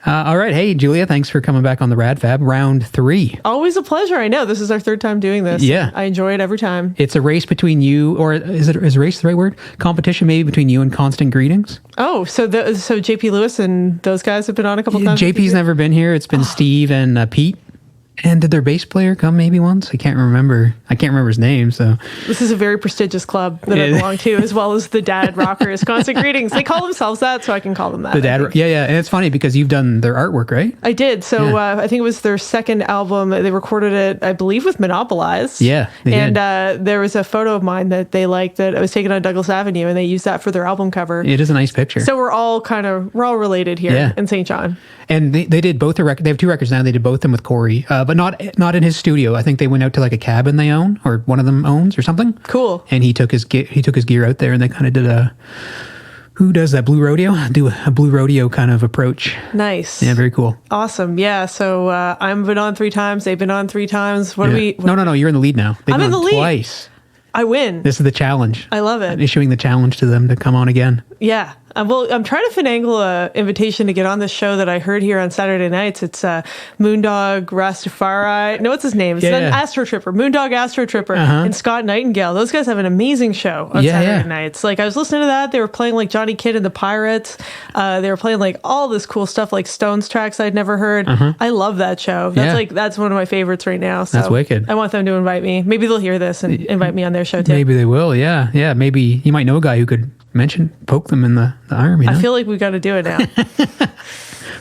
All right. Hey, Julia, thanks for coming back on the Rad Fab. Round 3. Always a pleasure. I know. This is our third time doing this. Yeah. I enjoy it every time. It's a race between you, or is race the right word? Competition maybe between you and Constant Greetings? Oh, so JP Lewis and those guys have been on a couple times? JP's never been here. It's been Steve and Pete. And did their bass player come maybe once? I can't remember his name. So this is a very prestigious club that I belong to, as well as the Dad Rockers. Constant Greetings. They call themselves that, so I can call them that. The Dad, yeah. And it's funny because you've done their artwork, right? I did. So I think it was their second album. They recorded it, I believe, with Monopolize. Yeah, they did. There was a photo of mine that they liked that I was taken on Douglas Avenue, and they used that for their album cover. It is a nice picture. So we're all related here in St. John. And they did both the record. They have 2 records now. They did both of them with Corey, but not in his studio. I think they went out to like a cabin they own, or one of them owns, or something. Cool. And he took his gear out there, and they kind of did a. Who does that? Blue Rodeo? Do a Blue Rodeo kind of approach. Nice. Yeah, very cool. Awesome. Yeah. So I've been on 3 times. They've been on 3 times. No. You're in the lead now. I'm in the lead twice. I win. This is the challenge. I love it. I'm issuing the challenge to them to come on again. Yeah. Well, I'm trying to finagle an invitation to get on this show that I heard here on Saturday nights. It's Moondog Rastafari. No, what's his name? It's Astro Tripper. Moondog Astro Tripper and Scott Nightingale. Those guys have an amazing show on Saturday nights. Like, I was listening to that. They were playing like Johnny Kidd and the Pirates. They were playing like all this cool stuff, like Stones tracks I'd never heard. I love that show. That's one of my favorites right now. So that's wicked. I want them to invite me. Maybe they'll hear this and invite me on their show too. Maybe they will. Yeah. Yeah. Maybe you might know a guy who could poke them in the arm. You know? I feel like we've got to do it now.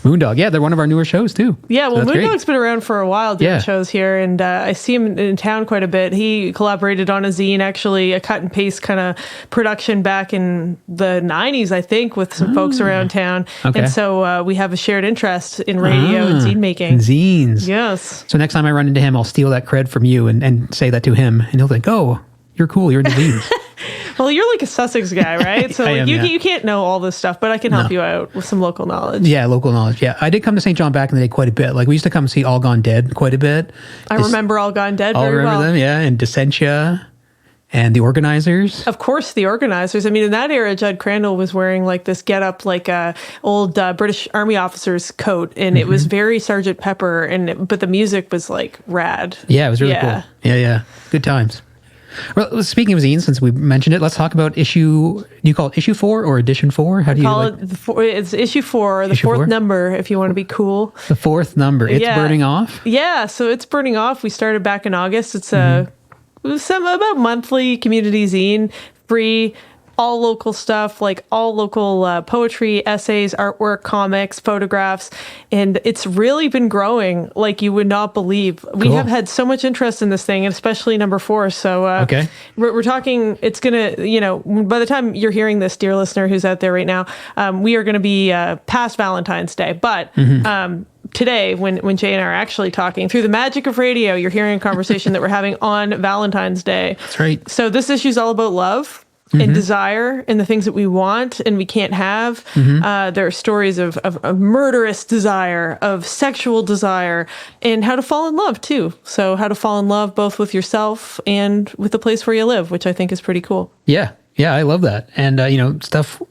Moondog, they're one of our newer shows too. Yeah, well, Moondog's been around for a while doing shows here, and I see him in town quite a bit. He collaborated on a zine, actually, a cut and paste kind of production back in the 90s, I think, with some folks around town. Okay. And so we have a shared interest in radio and zine making. Zines. Yes. So next time I run into him, I'll steal that cred from you and say that to him, and he'll think, oh, you're cool, you're in the zines. Well, you're like a Sussex guy, right? So you can't know all this stuff, but I can help you out with some local knowledge. Yeah, local knowledge. Yeah, I did come to St. John back in the day quite a bit. Like, we used to come see All Gone Dead quite a bit. I remember All Gone Dead very well. I remember them, yeah, and Dissentia and the Organizers. Of course, the Organizers. I mean, in that era, Judd Crandall was wearing like this get-up, like a old British Army officer's coat, and it was very Sergeant Pepper, but the music was like rad. Yeah, it was really cool. Yeah. Good times. Well, speaking of zines, since we mentioned it, let's talk about issue. Do you call it issue 4 or edition 4? How do you call it? It's issue 4, the fourth number, if you want to be cool. The 4th number. It's burning off? Yeah, so it's burning off. We started back in August. It's about monthly community zine, free. All local stuff, like all local poetry, essays, artwork, comics, photographs. And it's really been growing like you would not believe. We have had so much interest in this thing, and especially number 4. So we're talking, it's going to, by the time you're hearing this, dear listener who's out there right now, we are going to be past Valentine's Day. But today, when Jay and I are actually talking, through the magic of radio, you're hearing a conversation that we're having on Valentine's Day. That's right. So this issue is all about love. And desire and the things that we want and we can't have. There are stories of murderous desire, of sexual desire, and how to fall in love too. So how to fall in love both with yourself and with the place where you live, which I think is pretty cool. Yeah, I love that. And, stuff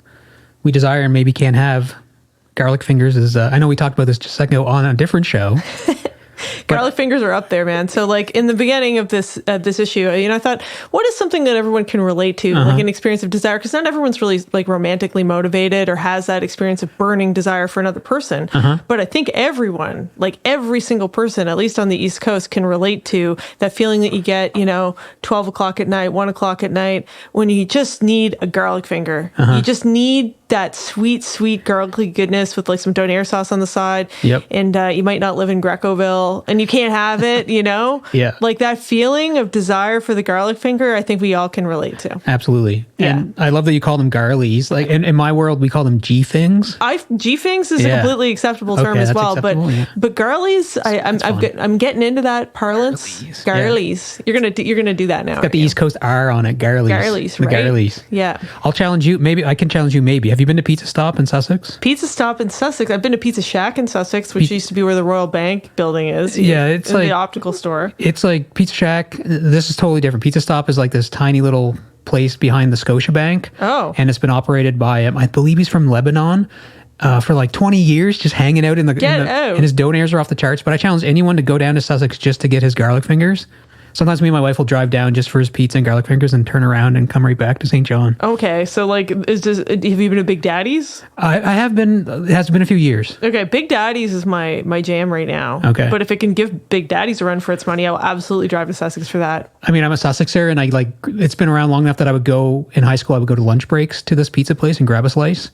we desire and maybe can't have. Garlic fingers is, I know we talked about this just a second ago on a different show. Garlic fingers are up there, man. So like in the beginning of this issue, I thought, what is something that everyone can relate to, like an experience of desire? Because not everyone's really like romantically motivated or has that experience of burning desire for another person. But I think everyone, like every single person, at least on the East Coast, can relate to that feeling that you get, 12 o'clock at night, 1 o'clock at night, when you just need a garlic finger. You just need that sweet, sweet garlicky goodness with like some donair sauce on the side. Yep. And you might not live in Grecoville and you can't have it, Yeah. Like that feeling of desire for the garlic finger, I think we all can relate to. Absolutely. Yeah. And I love that you call them garlies. Like in my world, we call them G-fings. G-fings is a completely acceptable term as well. But garlies, I'm getting into that parlance. Garlies. Yeah. You're gonna do that now. It's got the East Coast R on it. Garlies. Garlies, right? The garlies. Yeah. I'll challenge you. Maybe I can challenge you. Maybe. Have you been to Pizza Stop in Sussex? Pizza Stop in Sussex. I've been to Pizza Shack in Sussex, which used to be where the Royal Bank building is. Yeah, it's like the optical store. It's like Pizza Shack. This is totally different. Pizza Stop is like this tiny little place behind the Scotiabank. Oh. And it's been operated by, I believe he's from Lebanon. for like 20 years, just hanging out in and his donairs are off the charts. But I challenge anyone to go down to Sussex just to get his garlic fingers. Sometimes me and my wife will drive down just for his pizza and garlic fingers and turn around and come right back to St. John. Okay, so like, have you been to Big Daddy's? I have been. It has been a few years. Okay, Big Daddy's is my jam right now. Okay. But if it can give Big Daddy's a run for its money, I will absolutely drive to Sussex for that. I mean, I'm a Sussexer, and it's been around long enough that I would go, in high school, I would go to lunch breaks to this pizza place and grab a slice.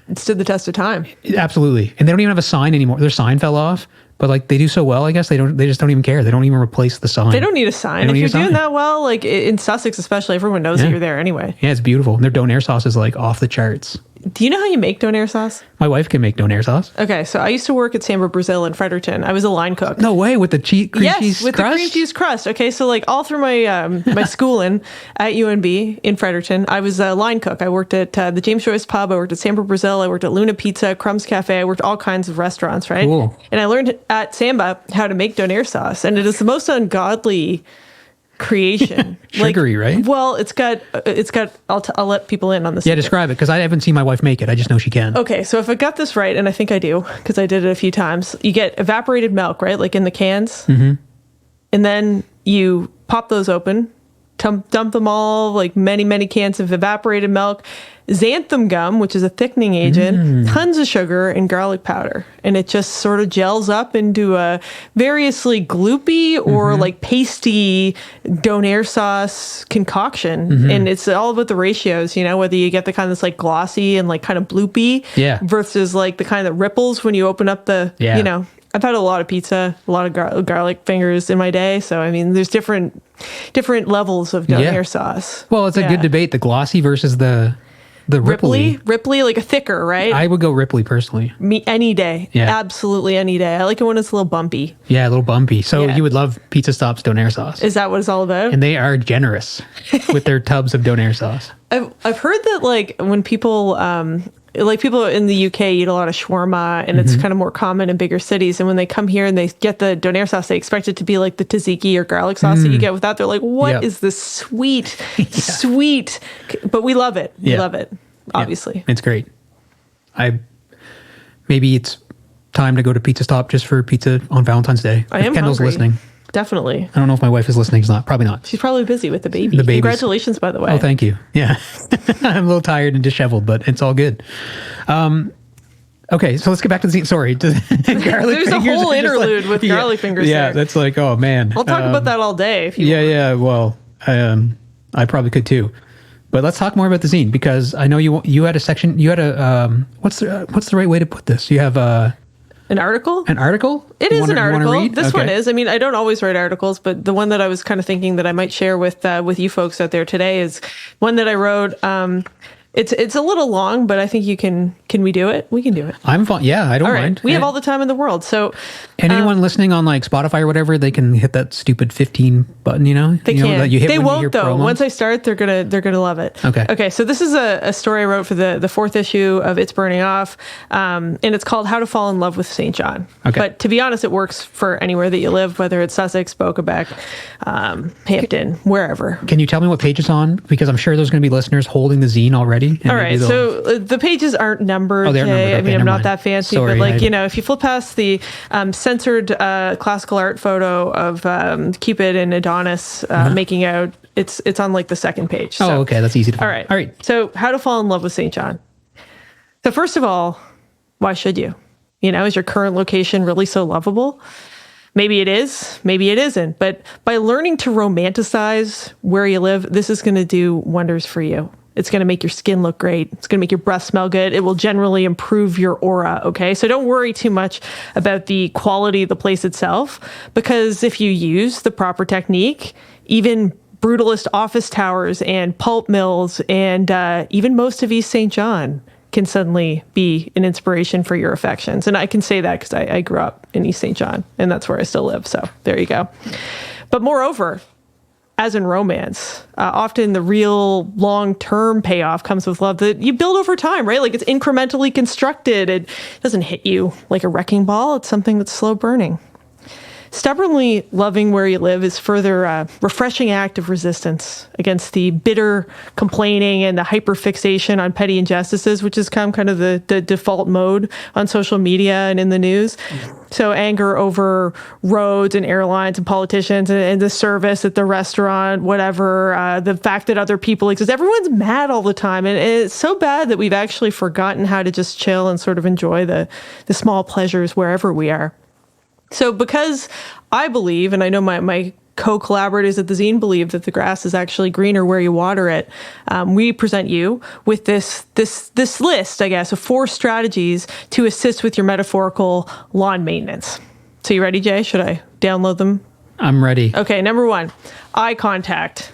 It stood the test of time. Absolutely. And they don't even have a sign anymore. Their sign fell off. But like they do so well, I guess they just don't even care. They don't even replace the sign. They don't need a sign. If you're doing that well, like in Sussex especially, everyone knows that you're there anyway. Yeah, it's beautiful. And their donair sauce is like off the charts. Do you know how you make donair sauce? My wife can make donair sauce. Okay, so I used to work at Samba Brazil in Fredericton. I was a line cook. No way, with the cream cheese crust? Yes, with the cream cheese crust. Okay, so like all through my my schooling at UNB in Fredericton, I was a line cook. I worked at the James Joyce Pub. I worked at Samba Brazil. I worked at Luna Pizza, Crumbs Cafe. I worked all kinds of restaurants, right? Cool. And I learned at Samba how to make donair sauce, and it is the most ungodly creation. Sugary, right? Well, it's got. I'll let people in on this. Yeah, describe it, because I haven't seen my wife make it. I just know she can. Okay, so if I got this right, and I think I do, because I did it a few times, you get evaporated milk, right? Like in the cans. Mm-hmm. And then you pop those open, dump them all, like many, many cans of evaporated milk, xanthan gum, which is a thickening agent, tons of sugar, and garlic powder. And it just sort of gels up into a variously gloopy or like pasty donair sauce concoction. And it's all about the ratios, whether you get the kind that's like glossy and like kind of bloopy versus like the kind that ripples when you open up the, I've had a lot of pizza, a lot of garlic fingers in my day. So, I mean, there's different levels of donair sauce. Well, it's a good debate, the glossy versus the Ripley, like a thicker, right? I would go Ripley personally. Me any day. Yeah. Absolutely any day. I like it when it's a little bumpy. Yeah, a little bumpy. So you would love Pizza Stop's donair sauce. Is that what it's all about? And they are generous with their tubs of donair sauce. I've heard that like when people people in the UK eat a lot of shawarma, and it's kind of more common in bigger cities. And when they come here and they get the donair sauce, they expect it to be like the tzatziki or garlic sauce that you get with that. They're like, what is this sweet? But we love it. We love it, obviously. It's great. Maybe it's time to go to Pizza Stop just for pizza on Valentine's Day. I am Kendall's hungry. Listening. Definitely. I don't know if my wife is listening. She's not. Probably not. She's probably busy with the baby. The babies. Congratulations, by the way. Oh, thank you. Yeah. I'm a little tired and disheveled, but it's all good. Okay, so let's get back to the scene. Sorry. Garlic There's a whole interlude with garlic fingers there. That's like, oh, man. I'll talk about that all day if you want. Yeah. Well, I probably could too. But let's talk more about the zine, because I know you had a section. You had a what's the right way to put this? You have an article? An article? It is an article. This one Okay. is. I mean, I don't always write articles, but the one that I was kind of thinking that I might share with you folks out there today is one that I wrote. It's a little long, but I think you can we do it? We can do it. I'm fine. Yeah, I don't mind. We have all the time in the world. So anyone listening on like Spotify or whatever, they can hit that stupid 15 button, They can. That you hit they when won't you hear though. promo. Once I start, they're gonna love it. Okay. So this is a story I wrote for the fourth issue of It's Burning Off, and it's called How to Fall in Love with St. John. Okay. But to be honest, it works for anywhere that you live, whether it's Sussex, Bocabec, Hampton, wherever. Can you tell me what page it's on? Because I'm sure there's going to be listeners holding the zine already. All right. So the pages aren't numbered. Oh, they're numbered. Okay, I mean, I'm not that fancy, Sorry, but like, if you flip past the censored classical art photo of Cupid and Adonis making out, it's on like the second page. So. Oh, okay. That's easy to find. All right. So how to fall in love with St. John. So first of all, why should you? Is your current location really so lovable? Maybe it is, maybe it isn't. But by learning to romanticize where you live, this is going to do wonders for you. It's going to make your skin look great. It's going to make your breath smell good. It will generally improve your aura, okay? So don't worry too much about the quality of the place itself, because if you use the proper technique, even brutalist office towers and pulp mills and even most of East St. John can suddenly be an inspiration for your affections. And I can say that because I grew up in East St. John, and that's where I still live. So there you go. But moreover, as in romance, often the real long-term payoff comes with love that you build over time, right? Like it's incrementally constructed. It doesn't hit you like a wrecking ball. It's something that's slow burning. Stubbornly loving where you live is further refreshing act of resistance against the bitter complaining and the hyperfixation on petty injustices, which has come kind of the default mode on social media and in the news. So anger over roads and airlines and politicians and the service at the restaurant, whatever, the fact that other people exist. Everyone's mad all the time. And it's so bad that we've actually forgotten how to just chill and sort of enjoy the small pleasures wherever we are. So because I believe, and I know my co-collaborators at the zine believe that the grass is actually greener where you water it, we present you with this list, I guess, of 4 strategies to assist with your metaphorical lawn maintenance. So you ready, Jay? Should I download them? I'm ready. Okay, number 1, eye contact.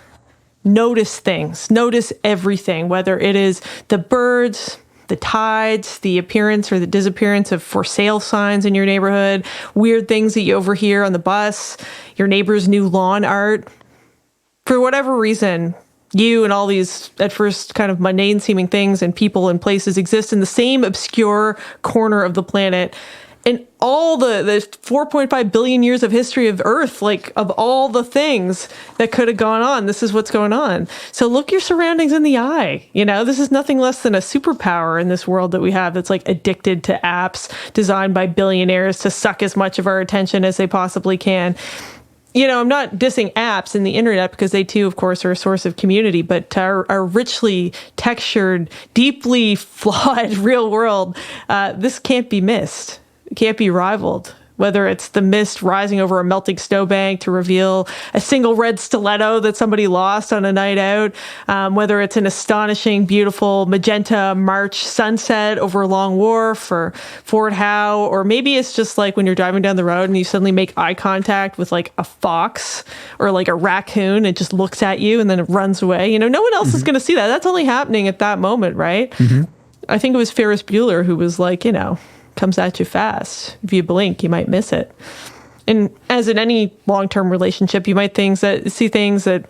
Notice things. Notice everything, whether it is the birds, the tides, the appearance or the disappearance of for sale signs in your neighborhood, weird things that you overhear on the bus, your neighbor's new lawn art. For whatever reason, you and all these at first kind of mundane seeming things and people and places exist in the same obscure corner of the planet. And all the 4.5 billion years of history of Earth, like of all the things that could have gone on, this is what's going on. So look your surroundings in the eye. You know, this is nothing less than a superpower in this world that we have that's like addicted to apps designed by billionaires to suck as much of our attention as they possibly can. You know, I'm not dissing apps and the internet because they too, of course, are a source of community, but our richly textured, deeply flawed real world, this can't be missed. It can't be rivaled, whether it's the mist rising over a melting snowbank to reveal a single red stiletto that somebody lost on a night out, whether it's an astonishing, beautiful magenta March sunset over Long Wharf or Fort Howe, or maybe it's just like when you're driving down the road and you suddenly make eye contact with like a fox or like a raccoon. It just looks at you and then it runs away. You know, no one else is going to see that. That's only happening at that moment, right? I think it was Ferris Bueller who was like, you know, comes at you fast. If you blink, you might miss it. And as in any long-term relationship, you might see things that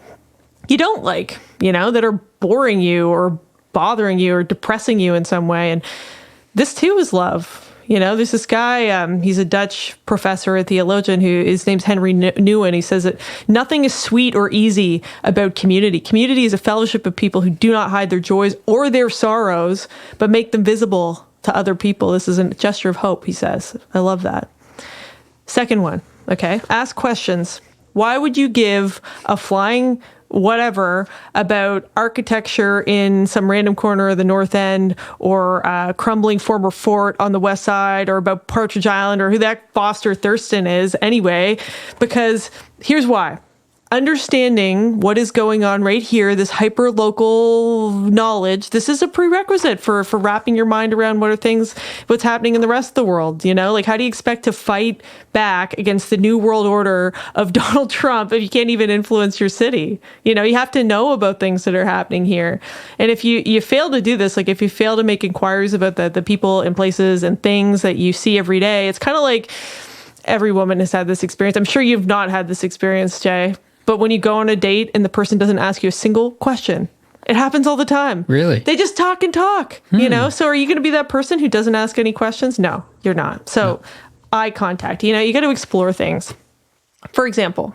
you don't like, you know, that are boring you or bothering you or depressing you in some way. And this too is love. You know, there's this guy, he's a Dutch professor, a theologian, his name's Henry Nouwen. He says that nothing is sweet or easy about community. Community is a fellowship of people who do not hide their joys or their sorrows, but make them visible to other people. This is a gesture of hope, he says. I love that. Second one, okay? Ask questions. Why would you give a flying whatever about architecture in some random corner of the North End or a crumbling former fort on the West Side or about Partridge Island or who that Foster Thurston is anyway? Because here's why. Understanding what is going on right here, this hyper-local knowledge, this is a prerequisite for wrapping your mind around what's happening in the rest of the world. You know, like how do you expect to fight back against the new world order of Donald Trump if you can't even influence your city? You know, you have to know about things that are happening here. And if you fail to do this, like if you fail to make inquiries about the people and places and things that you see every day, it's kind of like every woman has had this experience. I'm sure you've not had this experience, Jay. But when you go on a date and the person doesn't ask you a single question, it happens all the time. Really? They just talk and talk, you know? So are you going to be that person who doesn't ask any questions? No, you're not. So eye contact, you know, you got to explore things. For example,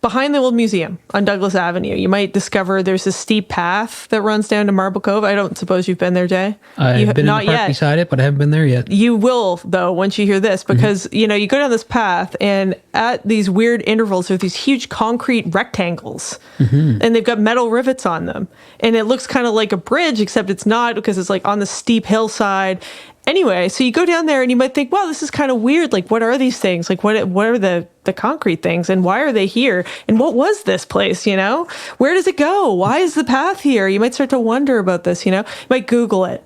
behind the old museum on Douglas Avenue, you might discover there's a steep path that runs down to Marble Cove. I don't suppose you've been there, Jay? I've been in the park beside it, but I haven't been there yet. You will, though, once you hear this, because, you know, you go down this path and at these weird intervals, there's these huge concrete rectangles and they've got metal rivets on them. And it looks kind of like a bridge, except it's not because it's like on the steep hillside. Anyway, so you go down there and you might think, wow, this is kind of weird. Like, what are these things? Like, what are the concrete things and why are they here? And what was this place, you know? Where does it go? Why is the path here? You might start to wonder about this, you know? You might Google it.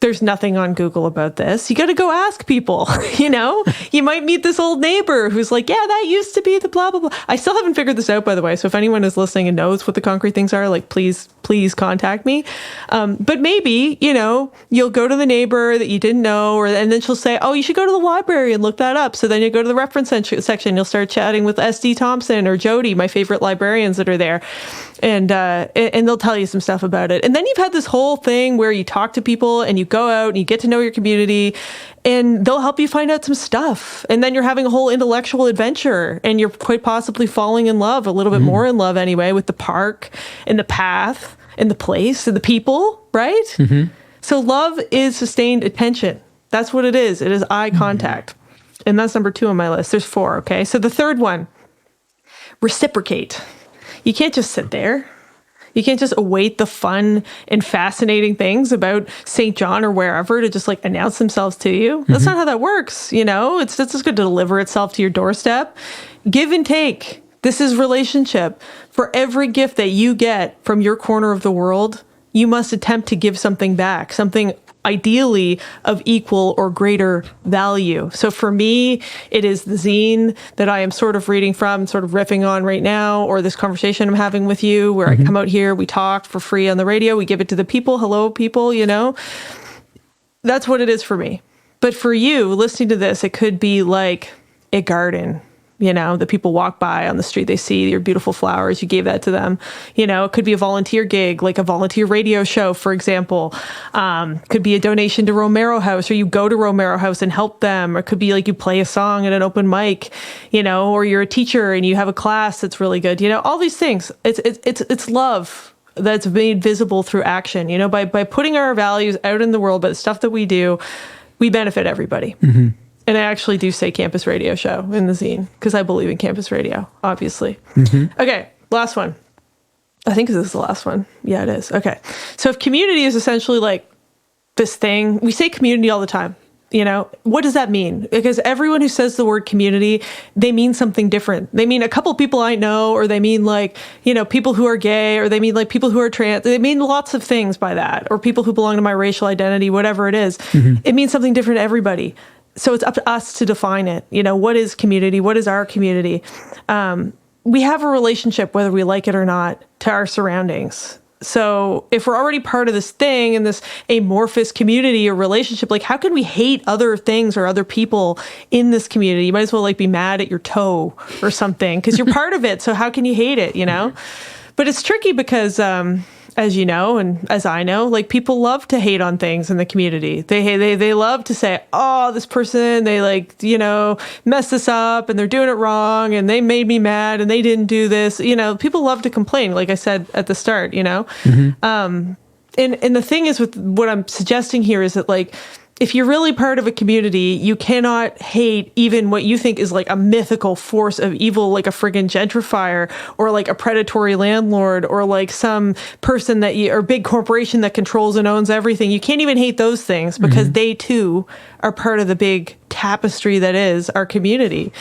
There's nothing on Google about this. You got to go ask people, you know? You might meet this old neighbor who's like, yeah, that used to be the blah, blah, blah. I still haven't figured this out, by the way. So if anyone is listening and knows what the concrete things are, like, please contact me. But maybe, you know, you'll go to the neighbor that you didn't know, and then she'll say, oh, you should go to the library and look that up. So then you go to the reference section. You'll start chatting with S.D. Thompson or Jody, my favorite librarians that are there. And they'll tell you some stuff about it. And then you've had this whole thing where you talk to people and you go out and you get to know your community, and they'll help you find out some stuff. And then you're having a whole intellectual adventure, and you're quite possibly falling in love, a little bit more in love anyway, with the park and the path and the place and the people, right? So love is sustained attention. That's what it is. It is eye contact. And that's number 2 on my list. There's 4, okay? So the third one, reciprocate. You can't just sit there. You can't just await the fun and fascinating things about St. John or wherever to just like announce themselves to you. That's not how that works. You know, it's just going to deliver itself to your doorstep. Give and take. This is relationship. For every gift that you get from your corner of the world, you must attempt to give something back, something ideally of equal or greater value. So for me, it is the zine that I am sort of reading from, sort of riffing on right now, or this conversation I'm having with you, where I come out here, we talk for free on the radio, we give it to the people. Hello, people, you know? That's what it is for me. But for you, listening to this, it could be like a garden. You know, the people walk by on the street, they see your beautiful flowers, you gave that to them. You know, it could be a volunteer gig, like a volunteer radio show, for example. Could be a donation to Romero House, or you go to Romero House and help them. Or it could be like you play a song at an open mic, you know, or you're a teacher and you have a class that's really good. You know, all these things. It's love that's made visible through action. You know, by putting our values out in the world, by the stuff that we do, we benefit everybody. And I actually do say campus radio show in the zine because I believe in campus radio, obviously. Okay, last one. I think this is the last one. Yeah, it is. Okay. So if community is essentially like this thing, we say community all the time. You know, what does that mean? Because everyone who says the word community, they mean something different. They mean a couple people I know, or they mean like, you know, people who are gay, or they mean like people who are trans. They mean lots of things by that, or people who belong to my racial identity, whatever it is. It means something different to everybody. So it's up to us to define it. You know, what is community? What is our community? We have a relationship, whether we like it or not, to our surroundings. So if we're already part of this thing in this amorphous community or relationship, like how can we hate other things or other people in this community? You might as well like be mad at your toe or something because you're part of it. So how can you hate it, you know? But it's tricky because, as you know, and as I know, like people love to hate on things in the community. They love to say, oh, this person, they like, you know, messed this up and they're doing it wrong and they made me mad and they didn't do this. You know, people love to complain, like I said at the start, you know? And the thing is with what I'm suggesting here is that like, if you're really part of a community, you cannot hate even what you think is like a mythical force of evil, like a friggin' gentrifier or like a predatory landlord or like some person or big corporation that controls and owns everything. You can't even hate those things because they too are part of the big tapestry that is our community.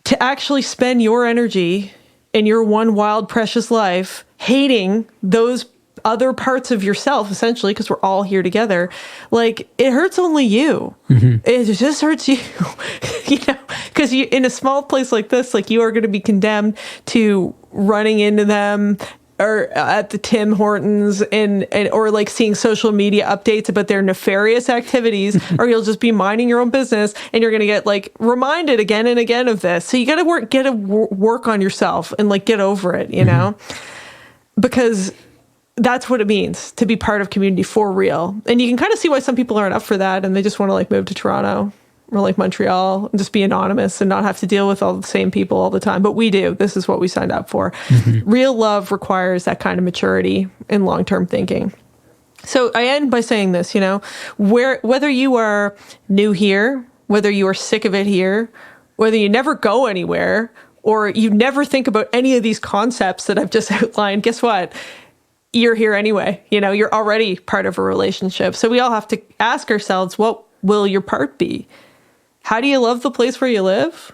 To actually spend your energy in your one wild, precious life hating those other parts of yourself, essentially, because we're all here together, like it hurts only you. It just hurts you, you know, because you in a small place like this, like you are going to be condemned to running into them or at the Tim Hortons and or like seeing social media updates about their nefarious activities, or you'll just be minding your own business and you're going to get like reminded again and again of this. So you got to work on yourself and like get over it, you know, because that's what it means to be part of community for real. And you can kind of see why some people aren't up for that and they just want to like move to Toronto or like Montreal and just be anonymous and not have to deal with all the same people all the time. But we do. This is what we signed up for. Real love requires that kind of maturity and long-term thinking. So I end by saying this, you know, whether you are new here, whether you are sick of it here, whether you never go anywhere, or you never think about any of these concepts that I've just outlined, guess what? You're here anyway. You know, you're already part of a relationship. So we all have to ask ourselves, what will your part be? How do you love the place where you live?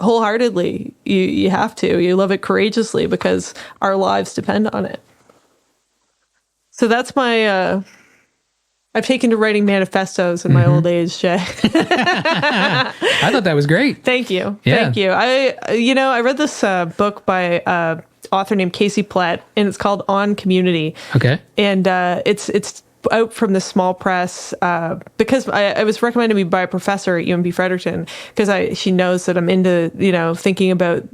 Wholeheartedly. You have to. You love it courageously because our lives depend on it. So that's my, I've taken to writing manifestos in my old age, Jay. I thought that was great. Thank you. Yeah. Thank you. I read this book by author named Casey Platt, and it's called On Community. Okay. And it's out from the small press because I was recommended to me by a professor at UNB Fredericton because she knows that I'm into, thinking about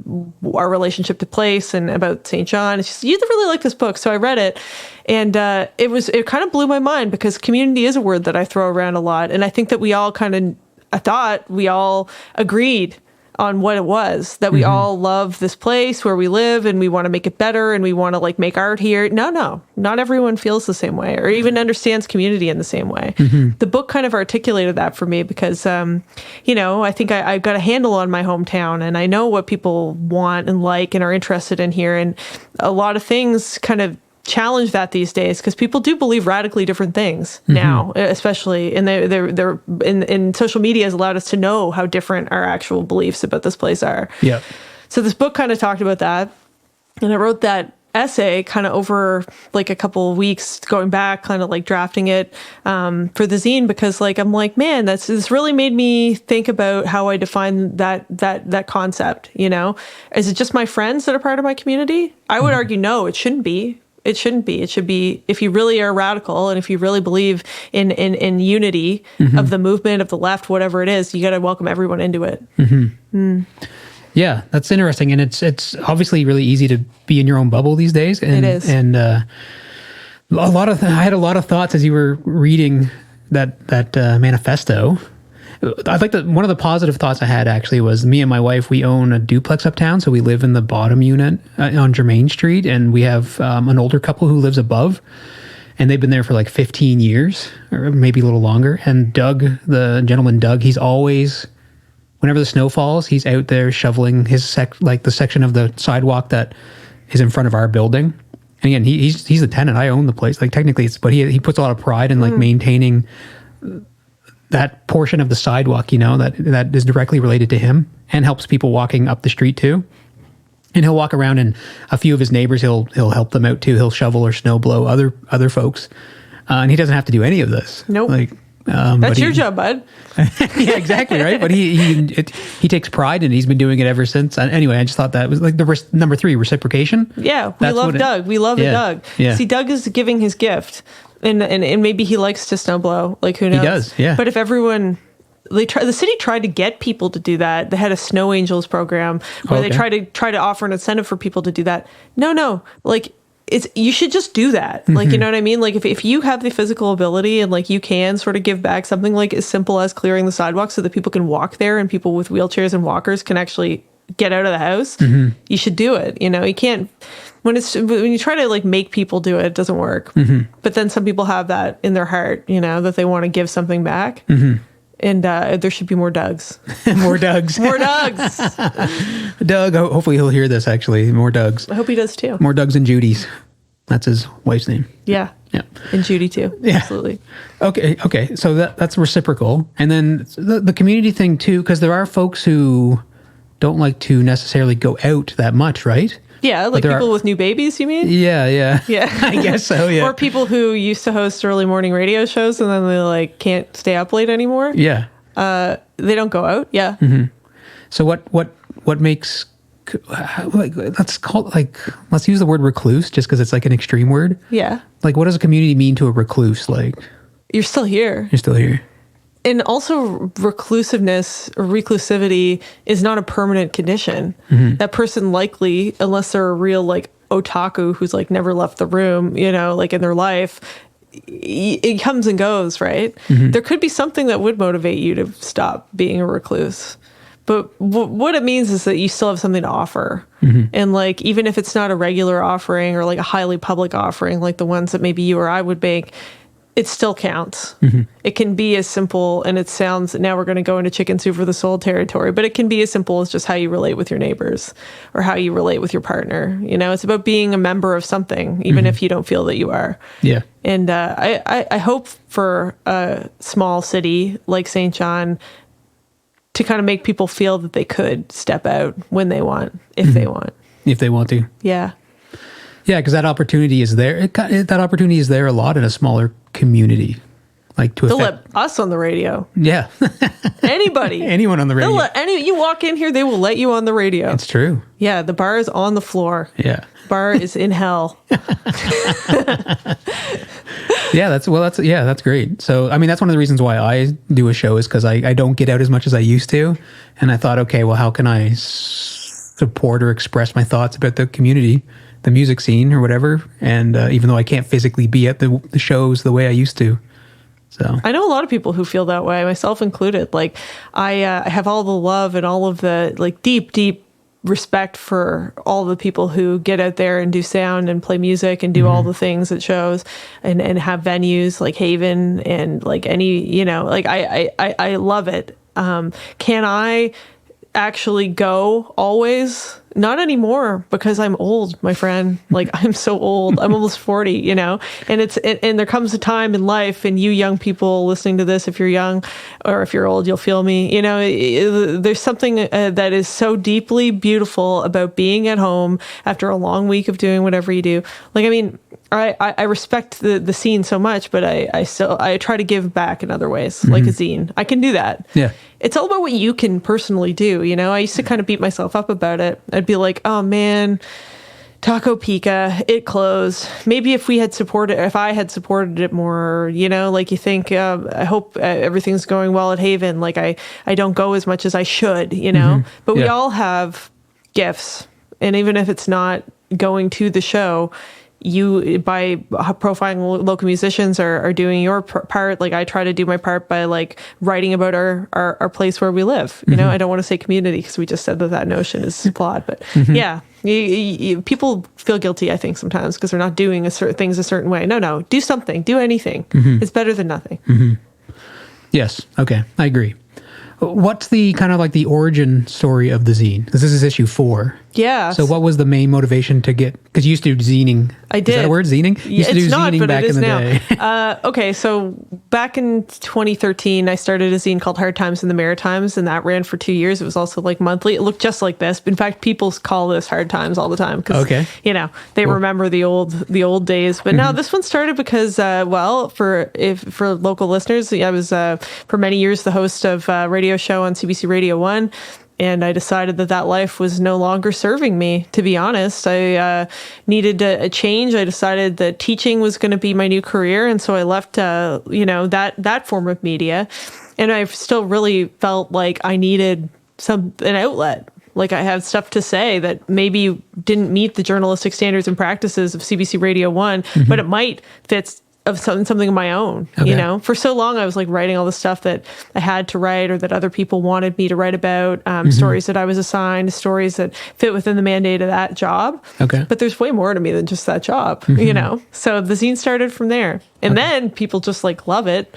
our relationship to place and about St. John. And she said, "You'd really like this book." So I read it, and it kind of blew my mind because community is a word that I throw around a lot. And I think that I thought we all agreed on what it was, that we all love this place where we live and we want to make it better and we want to make art here. No, not everyone feels the same way or even understands community in the same way. The book kind of articulated that for me because, I think I've got a handle on my hometown and I know what people want and like and are interested in here. And a lot of things kind of challenge that these days because people do believe radically different things now, especially and they're in social media has allowed us to know how different our actual beliefs about this place are. Yeah. So this book kind of talked about that, and I wrote that essay kind of over a couple of weeks going back, kind of drafting it for the zine because I'm man, this really made me think about how I define that concept. Is it just my friends that are part of my community? I would argue no, it shouldn't be. It shouldn't be. It should be, if you really are radical and if you really believe in unity of the movement, of the left, whatever it is, you got to welcome everyone into it. Yeah, that's interesting. And it's obviously really easy to be in your own bubble these days. And, it is. And I had a lot of thoughts as you were reading that manifesto. I think that one of the positive thoughts I had actually was me and my wife, we own a duplex uptown. So we live in the bottom unit on Germain Street. And we have an older couple who lives above. And they've been there for 15 years or maybe a little longer. And Doug, the gentleman Doug, he's always, whenever the snow falls, he's out there shoveling his the section of the sidewalk that is in front of our building. And again, he's the tenant. I own the place. Technically but he puts a lot of pride in maintaining that portion of the sidewalk, that is directly related to him and helps people walking up the street too. And he'll walk around and a few of his neighbors, he'll help them out too. He'll shovel or snow blow other folks. And he doesn't have to do any of this. Nope. That's your job, bud. Yeah, exactly. Right. But he takes pride and he's been doing it ever since. Anyway, I just thought that was the number 3, reciprocation. Yeah. We love Doug. We love Doug. Yeah. See, Doug is giving his gift. And maybe he likes to snowblow, who knows? He does, yeah. But if everyone, the city tried to get people to do that. They had a Snow Angels program where they try to offer an incentive for people to do that. No, you should just do that. You know what I mean? If you have the physical ability and you can sort of give back something as simple as clearing the sidewalk so that people can walk there and people with wheelchairs and walkers can actually get out of the house, you should do it. You can't. When you try to make people do it, it doesn't work. But then some people have that in their heart, that they want to give something back. And there should be more Dougs. More Dougs. More Dougs. Doug, hopefully he'll hear this actually. More Dougs. I hope he does too. More Dougs and Judys. That's his wife's name. Yeah. Yeah. And Judy too. Yeah. Absolutely. Okay. So that's reciprocal. And then the community thing too, because there are folks who don't like to necessarily go out that much, right? Yeah, people with new babies, you mean? Yeah. Yeah. I guess so, yeah. Or people who used to host early morning radio shows and then they can't stay up late anymore. Yeah. They don't go out. Yeah. So what makes let's use the word recluse just because it's an extreme word. Yeah. What does a community mean to a recluse? You're still here. You're still here. And also reclusiveness or reclusivity is not a permanent condition. That person likely, unless they're a real otaku who's never left the room, in their life, it comes and goes, right? There could be something that would motivate you to stop being a recluse. But what it means is that you still have something to offer. And even if it's not a regular offering or a highly public offering, the ones that maybe you or I would make, it still counts. It can be as simple, and it sounds, now we're going to go into chicken soup for the soul territory, but it can be as simple as just how you relate with your neighbors or how you relate with your partner. It's about being a member of something, even if you don't feel that you are. Yeah. And I hope for a small city like St. John to kind of make people feel that they could step out when they want, if they want. If they want to. Yeah. Yeah, because that opportunity is there. That opportunity is there a lot in a smaller community. like to they'll let us on the radio. Yeah. Anybody. Anyone on the radio. You walk in here, they will let you on the radio. It's true. Yeah, the bar is on the floor. Yeah. Bar is in hell. Yeah, that's great. So, I mean, that's one of the reasons why I do a show is because I don't get out as much as I used to. And I thought, okay, well, how can I support or express my thoughts about the community, the music scene or whatever? And even though I can't physically be at the shows the way I used to. So I know a lot of people who feel that way, myself included. Like I have all the love and all of the like deep respect for all the people who get out there and do sound and play music and do all the things at shows and have venues like Haven and like any, like I love it. Can I actually go always? Not anymore, because I'm old, my friend. Like I'm so old. I'm almost 40, and and there comes a time in life, and you young people listening to this, if you're young or if you're old, you'll feel me. There's something that is so deeply beautiful about being at home after a long week of doing whatever you do. Like, I mean, I respect the scene so much, but I try to give back in other ways, like a zine. I can do that. Yeah. It's all about what you can personally do. I used to kind of beat myself up about it. I'd be like, oh man, Taco Pica, it closed. Maybe if I had supported it more, like you think, I hope everything's going well at Haven. Like I don't go as much as I should, but we all have gifts. And even if it's not going to the show, you, by profiling local musicians or doing your part, like I try to do my part by like writing about our place where we live. I don't want to say community because we just said that notion is flawed, but yeah, people feel guilty, I think, sometimes because they're not doing things a certain way. No, do something, do anything. It's better than nothing. Yes. Okay. I agree. What's the kind of like the origin story of the zine? This is issue 4. Yeah. So what was the main motivation to get, because you used to do zining. I did. Is that a word, zining? You used to do zining back in the day. Okay, so back in 2013, I started a zine called Hard Times in the Maritimes, and that ran for 2 years. It was also like monthly. It looked just like this. In fact, people call this Hard Times all the time because, they remember the old days. But now this one started because, for local listeners, I was for many years the host of a radio show on CBC Radio 1. And I decided that life was no longer serving me, to be honest. I needed a change. I decided that teaching was going to be my new career. And so I left, that form of media. And I still really felt like I needed an outlet. Like I had stuff to say that maybe didn't meet the journalistic standards and practices of CBC Radio 1, but it might fit of something of my own. Okay. For so long I was like writing all the stuff that I had to write or that other people wanted me to write about, stories that I was assigned, stories that fit within the mandate of that job. Okay. But there's way more to me than just that job, So the zine started from there. And then people just like love it.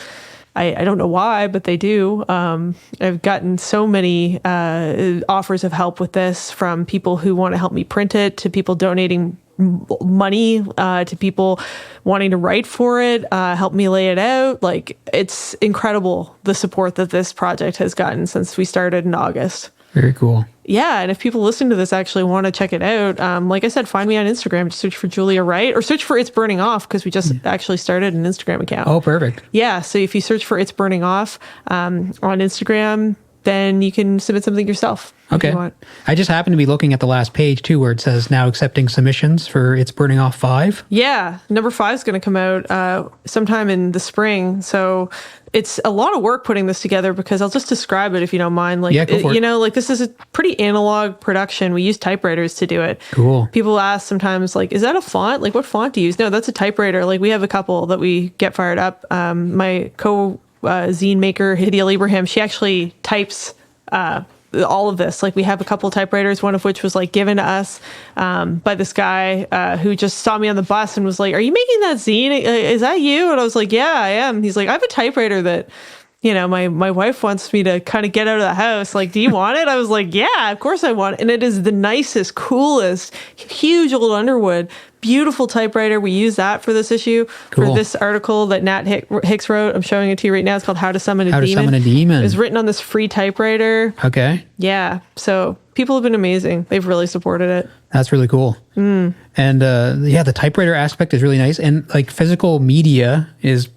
I don't know why, but they do. I've gotten so many offers of help with this, from people who want to help me print it to people donating money to people wanting to write for it, help me lay it out. Like, it's incredible the support that this project has gotten since we started in August. Very cool. Yeah, and if people listening to this actually want to check it out, like I said, find me on Instagram. Just search for Julia Wright, or search for It's Burning Off, because we just actually started an Instagram account. Oh, perfect. Yeah, so if you search for It's Burning Off on Instagram, then you can submit something yourself. Okay. If you want. I just happened to be looking at the last page too, where it says now accepting submissions for It's Burning Off 5. Yeah, number 5 is going to come out sometime in the spring. So it's a lot of work putting this together, because I'll just describe it if you don't mind. Like, yeah, go for it. Like this is a pretty analog production. We use typewriters to do it. Cool. People ask sometimes, like, is that a font? Like, what font do you use? No, that's a typewriter. Like, we have a couple that we get fired up. My zine maker, Hidea Abraham, she actually types all of this. Like, we have a couple of typewriters, one of which was like given to us by this guy who just saw me on the bus and was like, "Are you making that zine? Is that you?" And I was like, "Yeah, I am." He's like, "I have a typewriter that my wife wants me to kind of get out of the house. Like, do you want it?" I was like, "Yeah, of course I want it." And it is the nicest, coolest, huge old Underwood, beautiful typewriter. We use that for this issue, cool. For this article that Nat Hicks wrote. I'm showing it to you right now. It's called How to Summon a Demon. How to Summon a Demon. It was written on this free typewriter. Okay. Yeah. So people have been amazing. They've really supported it. That's really cool. And the typewriter aspect is really nice. And like physical media is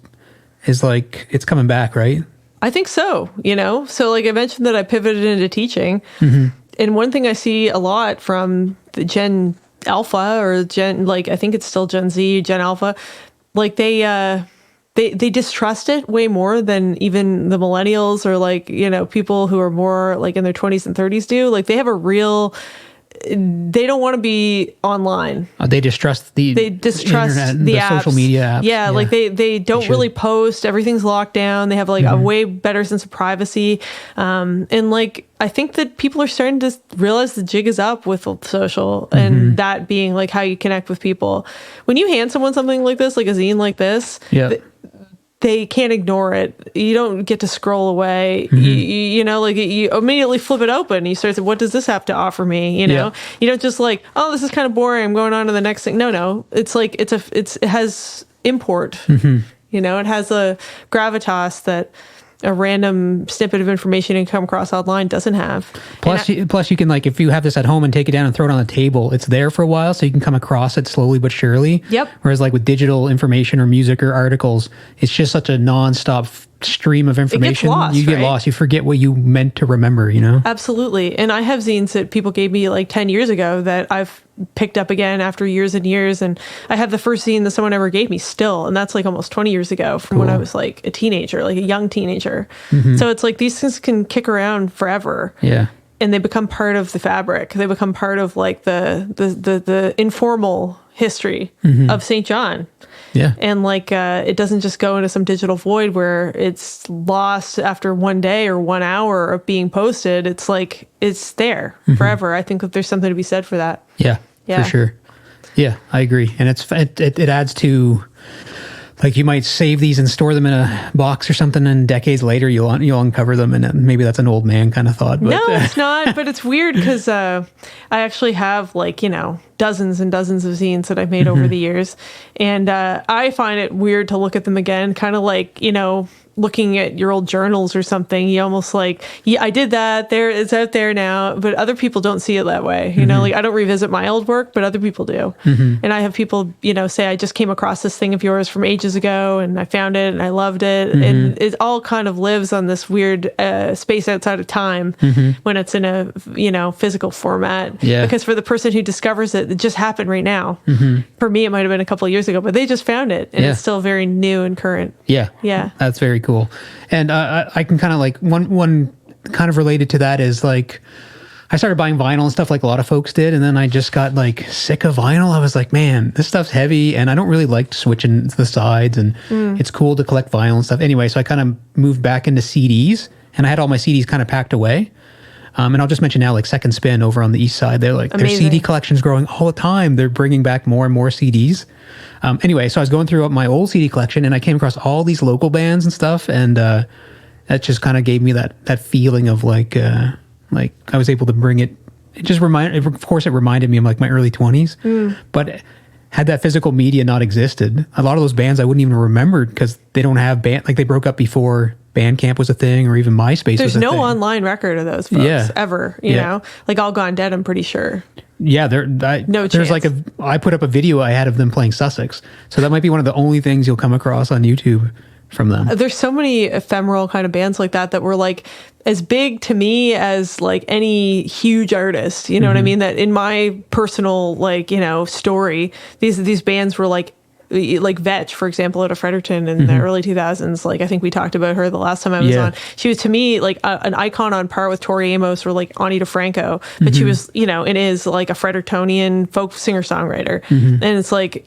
is like, it's coming back, right? I think so, So like I mentioned that I pivoted into teaching. And one thing I see a lot from the Gen Alpha or Gen, like I think it's still Gen Z, Gen Alpha, like they distrust it way more than even the millennials or like, people who are more like in their 20s and 30s do. Like they have they don't want to be online. They distrust the internet, the apps. social media apps. Yeah, like they don't really post. Everything's locked down. They have like a way better sense of privacy. And like I think that people are starting to realize the jig is up with social and that being like how you connect with people. When you hand someone something like this, like a zine like this, they can't ignore it. You don't get to scroll away. You immediately flip it open. You start to, what does this have to offer me? You don't just like, oh, this is kind of boring, I'm going on to the next thing. No. It's like, it has import. It has a gravitas that a random snippet of information you come across online doesn't have. Plus you can, like, if you have this at home and take it down and throw it on the table, it's there for a while, so you can come across it slowly but surely. Yep. Whereas like with digital information or music or articles, it's just such a nonstop stream of information. You get lost. You forget what you meant to remember, Absolutely. And I have zines that people gave me like 10 years ago that I've picked up again after years and years. And I have the first zine that someone ever gave me still. And that's like almost 20 years ago from when I was like a teenager, like a young teenager. So it's like these things can kick around forever. Yeah. And they become part of the fabric. They become part of like the informal history of St. John. Yeah. And like it doesn't just go into some digital void where it's lost after one day or 1 hour of being posted. It's like it's there forever. I think that there's something to be said for that. Yeah. For sure. Yeah, I agree. And it adds to, like, you might save these and store them in a box or something, and decades later you'll uncover them, and maybe that's an old man kind of thought. But, no, it's not. But it's weird because I actually have like dozens and dozens of zines that I've made over the years, and I find it weird to look at them again, kind of like looking at your old journals or something. You almost like, yeah, I did that. It's out there now, but other people don't see it that way. Like I don't revisit my old work, but other people do. And I have people, say, I just came across this thing of yours from ages ago and I found it and I loved it. And it all kind of lives on this weird space outside of time when it's in a, physical format. Yeah. Because for the person who discovers it, it just happened right now. For me, it might've been a couple of years ago, but they just found it and it's still very new and current. Yeah. Yeah. That's very cool. And I can kind of like one kind of related to that is like I started buying vinyl and stuff like a lot of folks did, and then I just got like sick of vinyl. I was like, man, this stuff's heavy and I don't really like switching the sides, and it's cool to collect vinyl and stuff. Anyway, so I kind of moved back into CDs, and I had all my CDs kind of packed away. And I'll just mention now, like Second Spin over on the east side, they're like, their CD collection's growing all the time. They're bringing back more and more CDs. Anyway, so I was going through my old CD collection and I came across all these local bands and stuff. And that just kind of gave me that feeling of like I was able to bring it. Of course, it reminded me of like my early 20s. But had that physical media not existed, a lot of those bands I wouldn't even remember because they don't have like they broke up before Bandcamp was a thing, or even MySpace was a thing. There's no online record of those folks ever, you know? Like All Gone Dead, I'm pretty sure. Yeah, no there's chance. I put up a video I had of them playing Sussex. So that might be one of the only things you'll come across on YouTube from them. There's so many ephemeral kind of bands like that were like as big to me as like any huge artist, you know what I mean? That in my personal story, these bands were like Vetch, for example, out of Fredericton in the early 2000s. Like I think we talked about her the last time I was on. She was to me like an icon on par with Tori Amos or like Ani DeFranco, but she was, and is like a Frederictonian folk singer-songwriter. And it's like,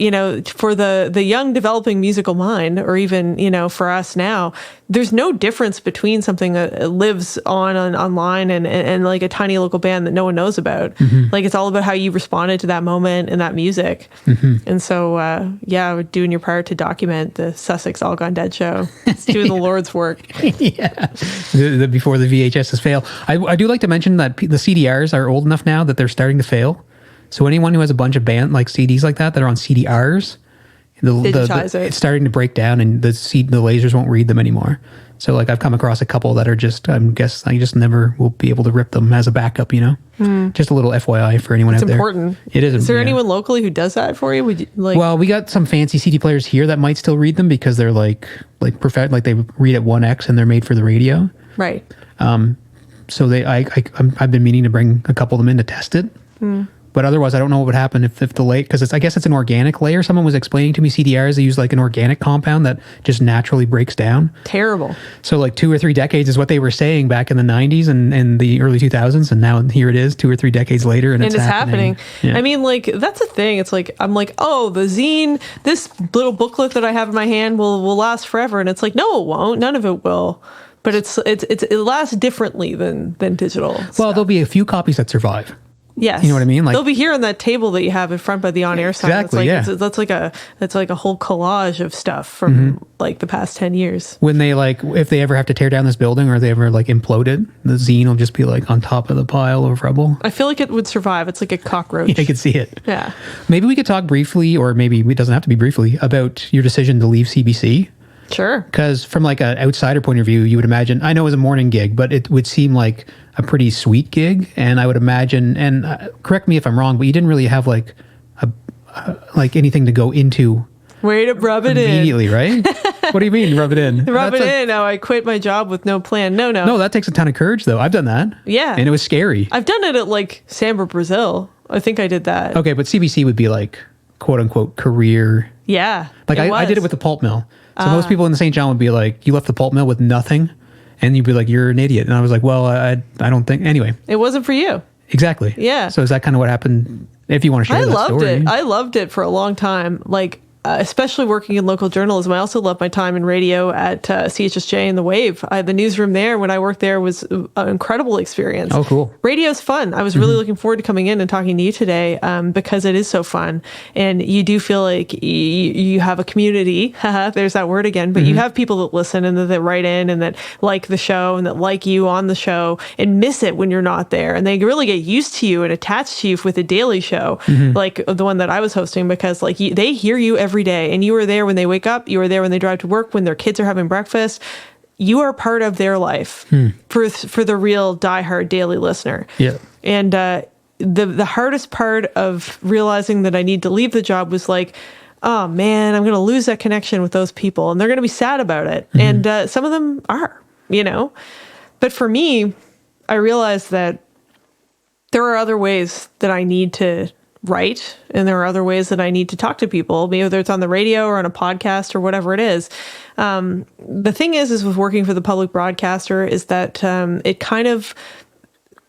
for the young developing musical mind, or even, for us now, there's no difference between something that lives online and like a tiny local band that no one knows about. Like it's all about how you responded to that moment and that music. And so, doing your part to document the Sussex All Gone Dead show. It's doing the Lord's work. Before the VHSs fail. I do like to mention that the CDRs are old enough now that they're starting to fail. So anyone who has a bunch of band like CDs like that are on CDRs, it's starting to break down, and the lasers won't read them anymore. So like I've come across a couple that are just, I just never will be able to rip them as a backup, you know? Just a little FYI for anyone out there. It's important. It is. Is there anyone locally who does that for you? Would you like? Well, we got some fancy CD players here that might still read them because they're like perfect, like they read at 1x and they're made for the radio. Right. So I've been meaning to bring a couple of them in to test it. But otherwise, I don't know what would happen if the layer, because I guess it's an organic layer. Someone was explaining to me CDRs, they use like an organic compound that just naturally breaks down. Terrible. So like 2 or 3 decades is what they were saying back in the 90s and the early 2000s. And now here it is 2 or 3 decades later. And it's happening. Yeah. I mean, like, that's the thing. It's like, I'm like, oh, the zine, this little booklet that I have in my hand will last forever. And it's like, no, it won't. None of it will. But it lasts differently than digital. Well, stuff. There'll be a few copies that survive. Yes. You know what I mean? Like, they'll be here on that table that you have in front by the on-air sign. Exactly, That's like a whole collage of stuff from like the past 10 years. When they if they ever have to tear down this building or they ever like implode it, the zine will just be like on top of the pile of rubble. I feel like it would survive. It's like a cockroach. I could see it. Yeah. Maybe we could talk briefly, or maybe it doesn't have to be briefly, about your decision to leave CBC. Sure. Because from like an outsider point of view, you would imagine, I know it was a morning gig, but it would seem like a pretty sweet gig. And I would imagine, and correct me if I'm wrong, but you didn't really have like like anything to go into. Way to rub it immediately, right? What do you mean, rub it in? Rub it in. Oh, I quit my job with no plan. No. No, that takes a ton of courage, though. I've done that. Yeah. And it was scary. I've done it at like Samba, Brazil. I think I did that. Okay, but CBC would be like, quote unquote, career. Yeah. Like I did it with the pulp mill. So most people in the St. John would be like, you left the pulp mill with nothing? And you'd be like, you're an idiot. And I was like, well, I don't think. Anyway. It wasn't for you. Exactly. Yeah. So is that kind of what happened? If you want to share that story. I loved it for a long time. Like, especially working in local journalism. I also loved my time in radio at CHSJ and The Wave. The newsroom there, when I worked there, was an incredible experience. Oh, cool. Radio's fun. I was really looking forward to coming in and talking to you today because it is so fun. And you do feel like you have a community. There's that word again. But you have people that listen and that write in and that like the show and that like you on the show and miss it when you're not there. And they really get used to you and attached to you with a daily show, like the one that I was hosting, because like they hear you every day, and you are there when they wake up, you are there when they drive to work, when their kids are having breakfast. You are part of their life for the real diehard daily listener. Yeah. And the hardest part of realizing that I need to leave the job was like, oh man, I'm going to lose that connection with those people, and they're going to be sad about it. And some of them are, you know. But for me, I realized that there are other ways that I need to write, and there are other ways that I need to talk to people, whether it's on the radio or on a podcast or whatever it is. The thing is with working for the public broadcaster is that it kind of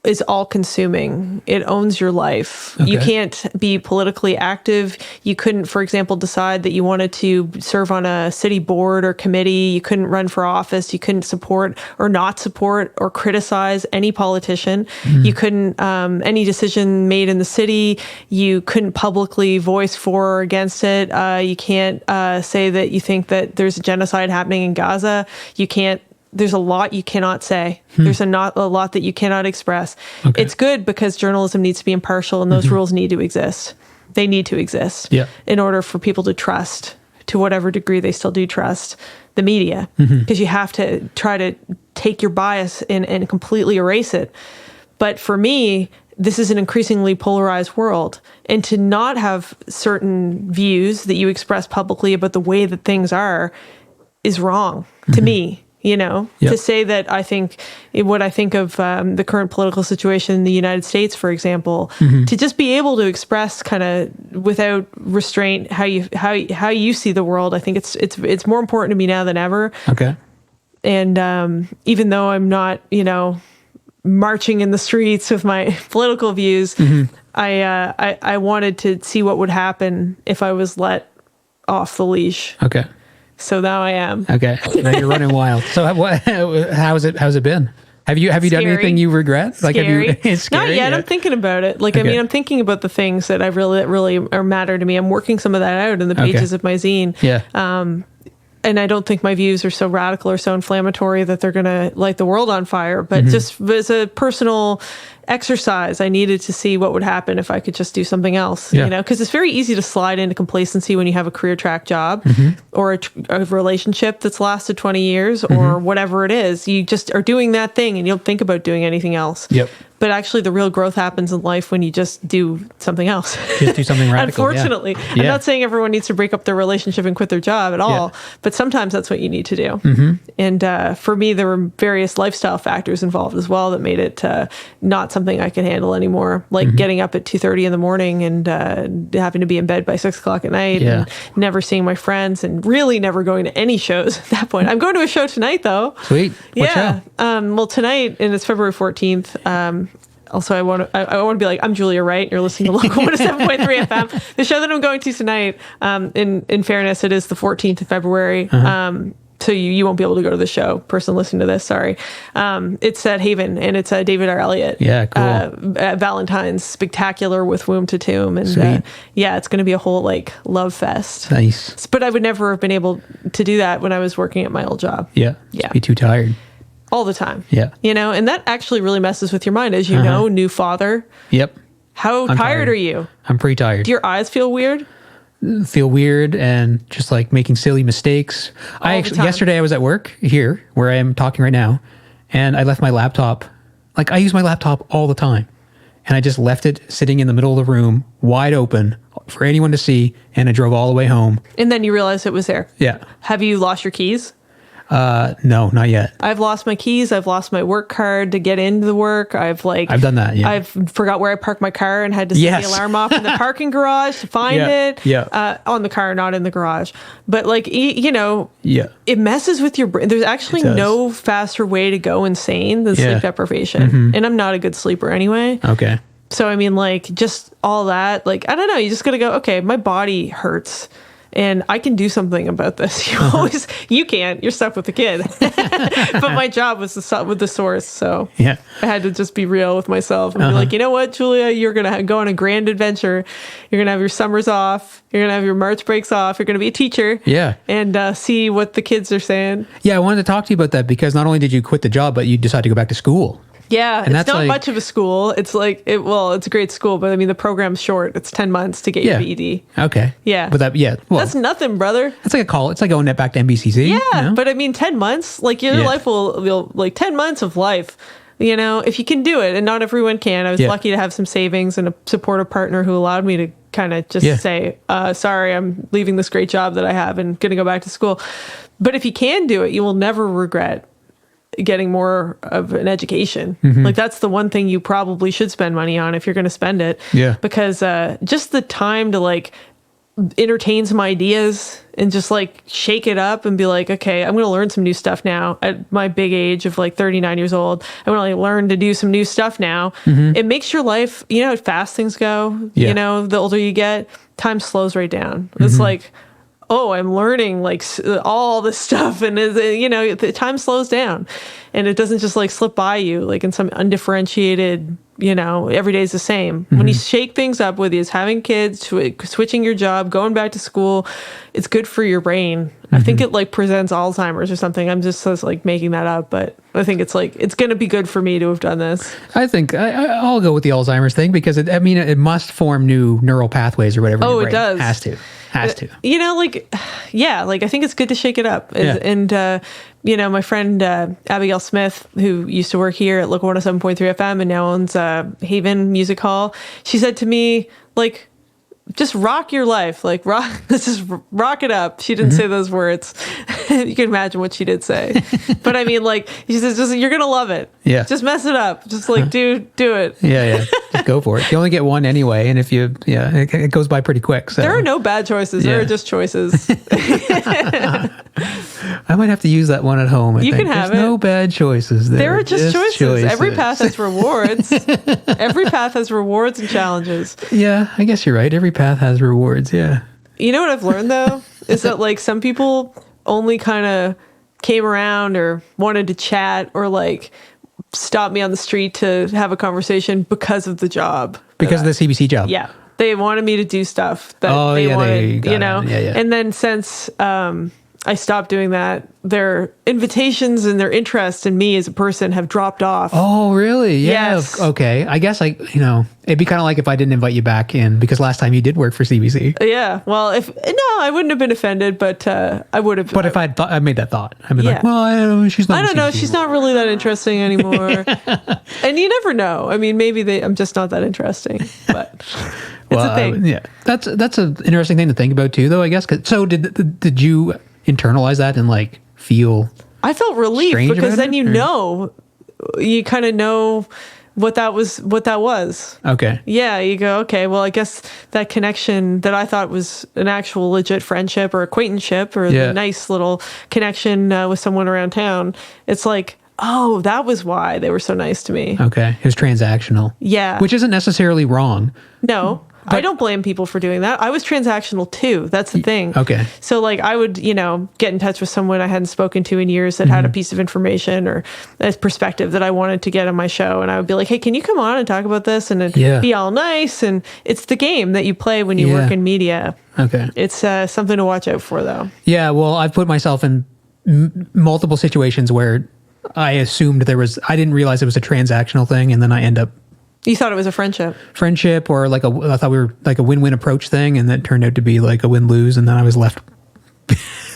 is all consuming. It owns your life. Okay. You can't be politically active. You couldn't, for example, decide that you wanted to serve on a city board or committee. You couldn't run for office. You couldn't support or not support or criticize any politician. You couldn't, any decision made in the city, you couldn't publicly voice for or against it. You can't say that you think that there's a genocide happening in Gaza. You can't. There's a lot you cannot say. There's a lot that you cannot express. Okay. It's good because journalism needs to be impartial, and those rules need to exist. They need to exist in order for people to trust, to whatever degree they still do trust, the media. Because you have to try to take your bias and completely erase it. But for me, this is an increasingly polarized world. And to not have certain views that you express publicly about the way that things are is wrong to me. You know, to say that I think what I think of the current political situation in the United States, for example, to just be able to express kind of without restraint how you see the world. I think it's more important to me now than ever. Okay. And even though I'm not, you know, marching in the streets with my political views, I wanted to see what would happen if I was let off the leash. Okay. So now I am. Okay. Now you're running wild. So how's it been? Have you done anything you regret? Like it's scary. Not yet. I'm thinking about it. Like, okay. I mean, I'm thinking about the things that really matter to me. I'm working some of that out in the pages of my zine. Yeah. And I don't think my views are so radical or so inflammatory that they're going to light the world on fire. But just as a personal exercise. I needed to see what would happen if I could just do something else, you know, because it's very easy to slide into complacency when you have a career track job or a relationship that's lasted 20 years or whatever it is. You just are doing that thing and you don't think about doing anything else. Yep. But actually, the real growth happens in life when you just do something else. Just do something radical. Unfortunately. I'm not saying everyone needs to break up their relationship and quit their job at all, but sometimes that's what you need to do. And for me, there were various lifestyle factors involved as well that made it not something I could handle anymore. Like getting up at 2:30 in the morning and having to be in bed by 6 o'clock at night and never seeing my friends and really never going to any shows at that point. I'm going to a show tonight, though. Sweet. What show? Well, tonight, and it's February 14th. Also, I want to be like, I'm Julia Wright. You're listening to Local 107.3 FM. The show that I'm going to tonight, in fairness, it is the 14th of February. So you won't be able to go to the show. Person listening to this, sorry. It's at Haven, and it's David R. Elliott. Yeah, cool. Valentine's Spectacular with Womb to Tomb. And it's going to be a whole like love fest. Nice. But I would never have been able to do that when I was working at my old job. Yeah. Just be too tired. All the time. Yeah. You know, and that actually really messes with your mind. As you know, new father. Yep. How tired are you? I'm pretty tired. Do your eyes feel weird? Feel weird and just like making silly mistakes. Yesterday I was at work here where I am talking right now, and I left my laptop. Like I use my laptop all the time, and I just left it sitting in the middle of the room, wide open for anyone to see, and I drove all the way home. And then you realized it was there. Yeah. Have you lost your keys? No, not yet. I've lost my keys. I've lost my work card to get into the work. I've done that. Yeah. I've forgot where I parked my car and had to set the alarm off in the parking garage to find it. Yeah. On the car, not in the garage. But like, you know, it messes with your brain. There's actually no faster way to go insane than sleep deprivation. And I'm not a good sleeper anyway. Okay. So, I mean, like just all that, like, I don't know. You just got to go, okay, my body hurts. And I can do something about this. You can't. You're stuck with the kid. But my job was with the source, so I had to just be real with myself and be like, you know what, Julia, you're gonna go on a grand adventure. You're gonna have your summers off. You're gonna have your March breaks off. You're gonna be a teacher. Yeah, and see what the kids are saying. Yeah, I wanted to talk to you about that because not only did you quit the job, but you decided to go back to school. Yeah, and it's not much of a school. It's like, it's a great school, but I mean, the program's short. It's 10 months to get your BEd. Okay. Yeah. But that's nothing, brother. It's like a call. It's like going back to NBCC. Yeah, you know? But I mean, 10 months, like your life will, like 10 months of life, you know, if you can do it, and not everyone can. I was lucky to have some savings and a supportive partner who allowed me to kind of just say, sorry, I'm leaving this great job that I have and going to go back to school. But if you can do it, you will never regret getting more of an education. Like that's the one thing you probably should spend money on if you're going to spend it. Yeah. Because just the time to like entertain some ideas and just like shake it up and be like, okay, I'm going to learn some new stuff now at my big age of like 39 years old. I'm going to like learn to do some new stuff now. It makes your life, you know how fast things go, you know, the older you get, time slows right down. It's like, oh, I'm learning like all this stuff, and you know, the time slows down, and it doesn't just like slip by you like in some undifferentiated, you know, every day's the same. When you shake things up, whether it's having kids, switching your job, going back to school, it's good for your brain. I think it like presents Alzheimer's or something. I'm just like making that up, but I think it's like, it's going to be good for me to have done this. I think I'll go with the Alzheimer's thing because it must form new neural pathways or whatever. Oh, it does. Has to. You know, like, yeah, like I think it's good to shake it up. And you know, my friend Abigail Smith, who used to work here at Local 107.3 FM and now owns Haven Music Hall, she said to me, like, just rock your life. Like, let's just rock it up. She didn't say those words. You can imagine what she did say. But I mean, like, she says, you're going to love it. Yeah. Just mess it up. Just like, do it. Yeah. Just go for it. You only get one anyway. And if you, it goes by pretty quick. So there are no bad choices. There are just choices. I might have to use that one at home. You can have it. No bad choices. There are just choices. Every path has rewards. Every path has rewards and challenges. Yeah, I guess you're right. Every path has rewards. Yeah. You know what I've learned though is that like some people only kind of came around or wanted to chat or like stop me on the street to have a conversation because of the job. Because of the CBC job. Yeah. They wanted me to do stuff that they wanted, you know. And then since I stopped doing that. Their invitations and their interest in me as a person have dropped off. Oh, really? Yeah. Yes. Okay. I guess it'd be kind of like if I didn't invite you back in because last time you did work for CBC. Yeah. Well, I wouldn't have been offended, but I would have. But if I made that thought, I'd be like, well, she's not. I don't know. She's not really that interesting anymore. And you never know. I mean, maybe I'm just not that interesting, but it's a thing. Yeah. That's an interesting thing to think about too, though, I guess. So did you internalize that and like feel? I felt relief because then you kind of know what that was. Okay. Yeah, you go, okay, well, I guess that connection that I thought was an actual legit friendship or acquaintanceship or the nice little connection with someone around town, it's like, oh, that was why they were so nice to me. Okay. It was transactional. Yeah. Which isn't necessarily wrong. No. I don't blame people for doing that. I was transactional too. That's the thing. Okay. So like I would, get in touch with someone I hadn't spoken to in years that had a piece of information or a perspective that I wanted to get on my show. And I would be like, hey, can you come on and talk about this? And it'd be all nice. And it's the game that you play when you work in media. Okay. It's something to watch out for though. Yeah. Well, I've put myself in multiple situations where I assumed I didn't realize it was a transactional thing. And then I end up. You thought it was a friendship, or like I thought we were like a win-win approach thing, and that turned out to be like a win-lose, and then I was left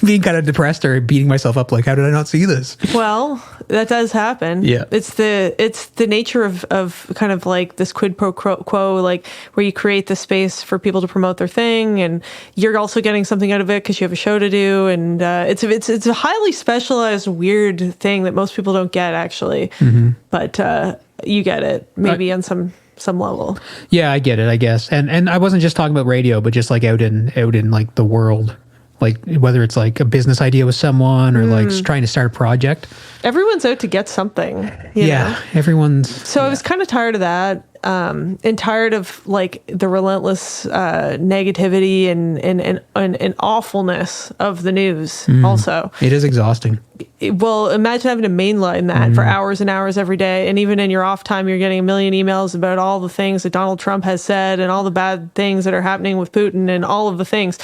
being kind of depressed or beating myself up, like, how did I not see this? Well, that does happen. Yeah, it's the nature of kind of like this quid pro quo, like where you create the space for people to promote their thing, and you're also getting something out of it because you have a show to do, and it's a highly specialized, weird thing that most people don't get actually, but. You get it, maybe on some level. Yeah, I get it, I guess. And I wasn't just talking about radio, but just like out in like the world, like whether it's like a business idea with someone or like trying to start a project. Everyone's out to get something. You know? Everyone's. So I was kind of tired of that. And tired of like the relentless negativity and awfulness of the news. Also, it is exhausting. Well, imagine having to mainline that for hours and hours every day, and even in your off time, you're getting a million emails about all the things that Donald Trump has said and all the bad things that are happening with Putin and all of the things.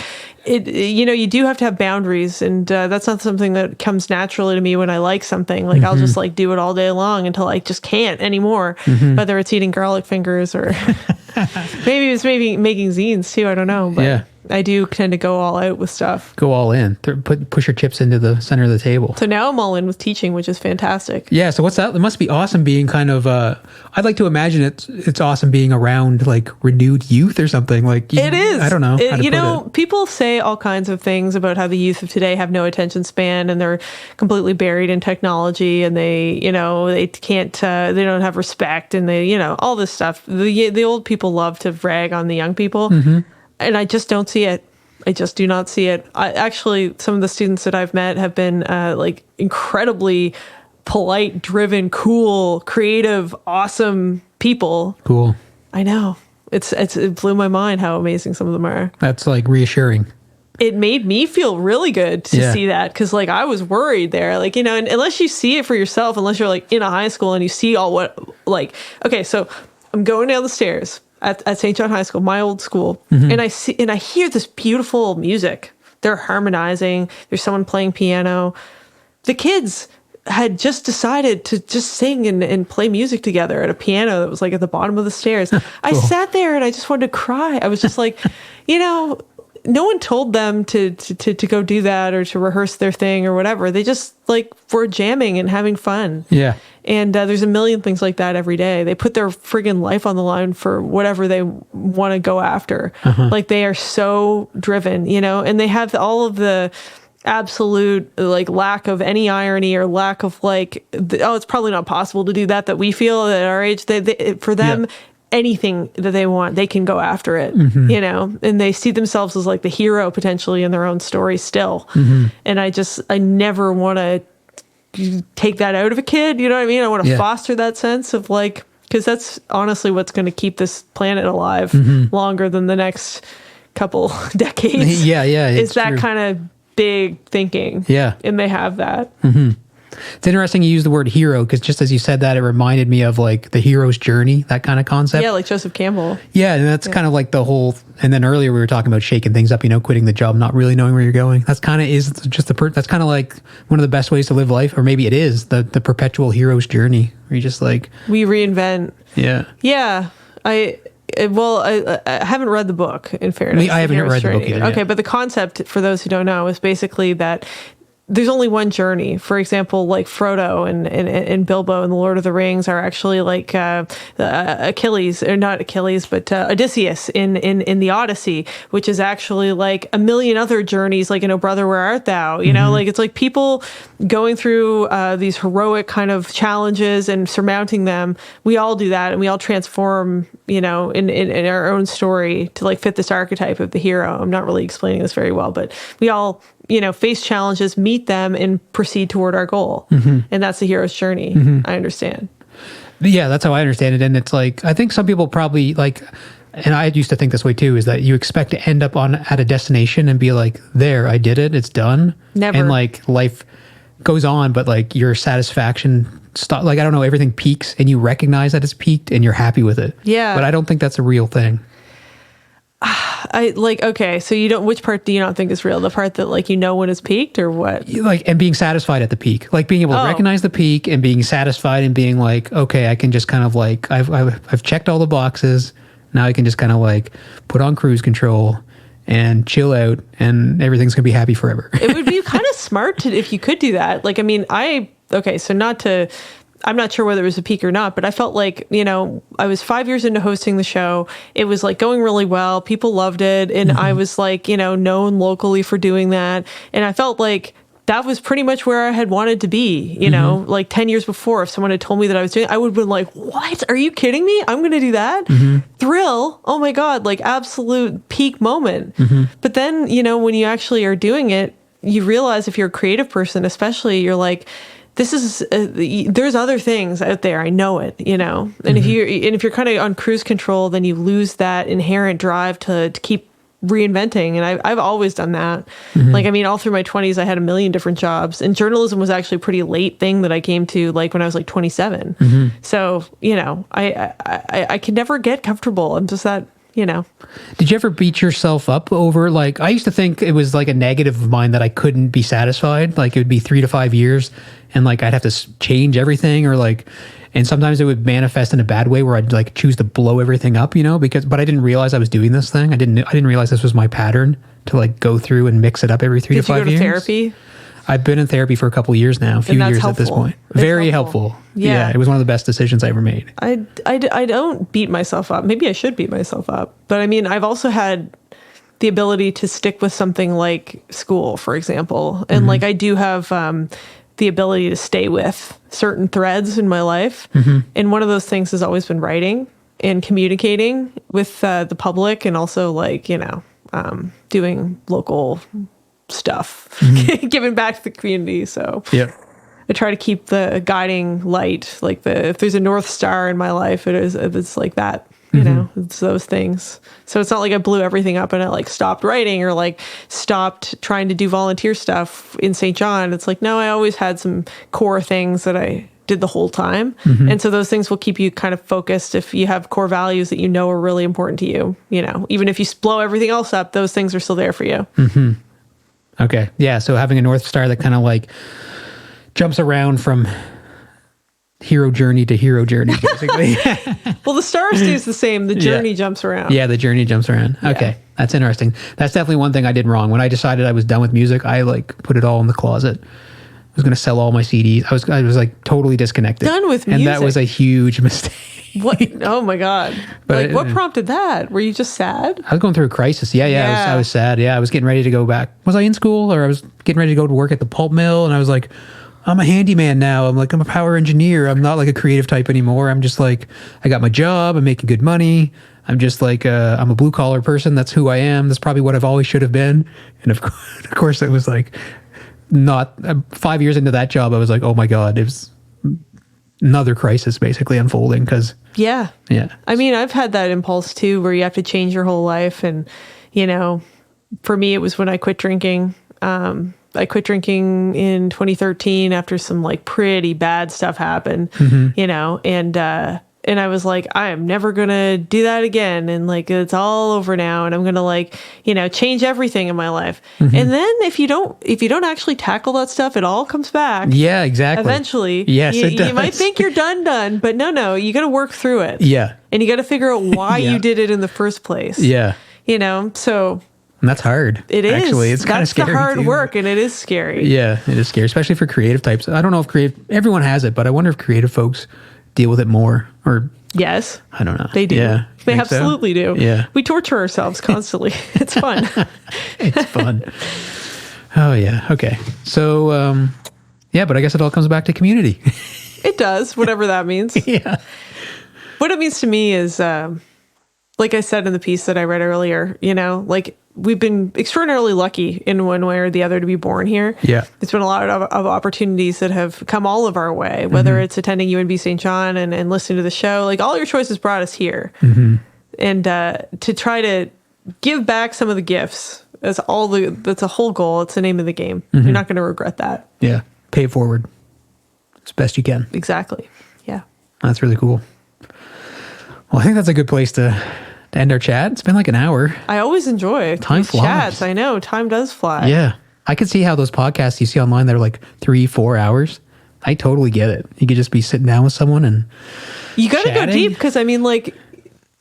You do have to have boundaries, and that's not something that comes naturally to me when I like something. Like I'll just like do it all day long until I just can't anymore. Whether it's eating garlic fingers or maybe it's making zines too. I don't know, but I do tend to go all out with stuff. Go all in. Push your chips into the center of the table. So now I'm all in with teaching, which is fantastic. Yeah. So what's that? It must be awesome being kind of. I'd like to imagine it's awesome being around like renewed youth or something. Like it is. I don't know. People say all kinds of things about how the youth of today have no attention span and they're completely buried in technology and they can't. They don't have respect and they all this stuff. The old people love to rag on the young people. And I just don't see it. I just do not see it. Actually, some of the students that I've met have been like incredibly polite, driven, cool, creative, awesome people. Cool. I know. It blew my mind how amazing some of them are. That's like reassuring. It made me feel really good to see that because like I was worried there, like and unless you see it for yourself, unless you're like in a high school and you see all what like okay, so I'm going down the stairs. At St. John High School, my old school, and I hear this beautiful music. They're harmonizing. There's someone playing piano. The kids had just decided to just sing and play music together at a piano that was like at the bottom of the stairs. Cool. I sat there and I just wanted to cry. I was just like, no one told them to go do that or to rehearse their thing or whatever. They just like were jamming and having fun. Yeah. And there's a million things like that every day. They put their friggin' life on the line for whatever they want to go after. Like they are so driven, and they have all of the absolute like lack of any irony or lack of like, it's probably not possible to do that we feel at our age. For them, anything that they want, they can go after it, and they see themselves as like the hero potentially in their own story still. And I never want to take that out of a kid, you know what I mean? I want to foster that sense of like, because that's honestly what's going to keep this planet alive longer than the next couple decades. Yeah. Is that true. Kind of big thinking. Yeah. And they have that. It's interesting you use the word hero, because just as you said that, it reminded me of like the hero's journey, that kind of concept. Yeah, like Joseph Campbell. Yeah, and that's kind of like the whole. And then earlier we were talking about shaking things up, quitting the job, not really knowing where you're going. That's kind of that's kind of like one of the best ways to live life, or maybe it is the perpetual hero's journey, where you just like we reinvent. Yeah. Yeah, I haven't read the book, in fairness. I haven't read the book either. Okay, but the concept, for those who don't know, is basically that there's only one journey. For example, like Frodo and Bilbo in The Lord of the Rings are actually like Achilles, or not Achilles, but Odysseus in the Odyssey, which is actually like a million other journeys, like, brother, where art thou? Like it's like people going through these heroic kind of challenges and surmounting them. We all do that, and we all transform, in our own story to like fit this archetype of the hero. I'm not really explaining this very well, but we all face challenges, meet them, and proceed toward our goal. And that's the hero's journey. I understand. Yeah, that's how I understand it. And it's like, I think some people probably like, and I used to think this way too, is that you expect to end up at a destination and be like, there, I did it, it's done. Never. And like life goes on, but like your satisfaction, like, I don't know, everything peaks and you recognize that it's peaked and you're happy with it. Yeah. But I don't think that's a real thing. Okay, so which part do you not think is real? The part that like, when it's peaked, or what? Like, and being satisfied at the peak, like being able to recognize the peak and being satisfied and being like, okay, I can just kind of like, I've checked all the boxes. Now I can just kind of like put on cruise control and chill out, and everything's gonna be happy forever. It would be kind of smart if you could do that. Like, I mean, I'm not sure whether it was a peak or not, but I felt like, I was 5 years into hosting the show. It was like going really well. People loved it. And I was like, known locally for doing that. And I felt like that was pretty much where I had wanted to be, like 10 years before. If someone had told me that I was doing it, I would have been like, what? Are you kidding me? I'm going to do that? Thrill. Oh my God. Like absolute peak moment. But then, when you actually are doing it, you realize, if you're a creative person, especially, you're like, this is there's other things out there. I know it, and if you're kind of on cruise control, then you lose that inherent drive to keep reinventing. And I've always done that. Like, I mean, all through my 20s, I had a million different jobs, and journalism was actually a pretty late thing that I came to, like when I was like 27. So, I can never get comfortable. I'm just that, Did you ever beat yourself up over, like, I used to think it was like a negative of mine that I couldn't be satisfied. Like, it would be 3 to 5 years and like I'd have to change everything, or like, and sometimes it would manifest in a bad way where I'd like choose to blow everything up, but I didn't realize I was doing this thing. I didn't realize this was my pattern to like go through and mix it up every 3 to 5 years. Did you go to therapy? I've been in therapy for a couple of years now, a few years helpful. At this point. Very helpful. Yeah, it was one of the best decisions I ever made. I don't beat myself up. Maybe I should beat myself up. But I mean, I've also had the ability to stick with something like school, for example. And like, I do have the ability to stay with certain threads in my life. And one of those things has always been writing and communicating with the public, and also like, doing local stuff, giving back to the community. So yeah, I try to keep the guiding light, like if there's a North Star in my life, it's like that, it's those things. So it's not like I blew everything up and I like stopped writing or like stopped trying to do volunteer stuff in St. John. It's like, no, I always had some core things that I did the whole time. And so those things will keep you kind of focused if you have core values that are really important to you, even if you blow everything else up, those things are still there for you. Okay. Yeah. So having a North Star that kind of like jumps around from hero journey to hero journey, basically. Well, the star stays the same. The journey jumps around. Yeah. The journey jumps around. Okay. Yeah. That's interesting. That's definitely one thing I did wrong. When I decided I was done with music, I like put it all in the closet. I was going to sell all my CDs. I was like totally disconnected. Done with music. And that was a huge mistake. What? Oh my God. But like, what prompted that? Were you just sad? I was going through a crisis. Yeah. I was sad. Yeah. I was getting ready to go back. Was I in school, or I was getting ready to go to work at the pulp mill? And I was like, I'm a handyman now. I'm a power engineer. I'm not like a creative type anymore. I'm just like, I got my job. I'm making good money. I'm just like, I'm a blue collar person. That's who I am. That's probably what I've always should have been. And of course it was like, not 5 years into that job, I was like, oh my God, it was another crisis basically unfolding. Yeah. I mean, I've had that impulse too, where you have to change your whole life. And, for me, it was when I quit drinking. I quit drinking in 2013 after some like pretty bad stuff happened, you know, and I was like, I am never going to do that again. And like, it's all over now. And I'm going to like, you know, change everything in my life. And then if you don't actually tackle that stuff, it all comes back. Yeah, exactly. Eventually. Yes, it does. You might think you're done, but no, you got to work through it. Yeah. And you got to figure out why you did it in the first place. Yeah. You know, so. And that's hard. It is. Actually, it's kind of scary. That's the hard too. work, and it is scary. Yeah, it is scary, especially for creative types. I don't know if everyone has it, but I wonder if creative folks deal with it more or. Yes. I don't know. They do. Yeah. They absolutely do. Yeah. We torture ourselves constantly. It's fun. It's fun. Oh, yeah. Okay. So, but I guess it all comes back to community. It does, whatever that means. Yeah. What it means to me is, like I said in the piece that I read earlier, you know, like we've been extraordinarily lucky in one way or the other to be born here. Yeah. It's been a lot of opportunities that have come all of our way, whether it's attending UNB St. John and listening to the show, like all your choices brought us here. And to try to give back some of the gifts, that's a whole goal. It's the name of the game. You're not going to regret that. Yeah. Pay it forward as best you can. Exactly. Yeah. That's really cool. Well, I think that's a good place to end our chat. It's been like an hour. I always enjoy time flies. Chats. I know time does fly. Yeah, I can see how those podcasts you see online that are like 3-4 hours. I totally get it. You could just be sitting down with someone and you got to go deep because I mean, like,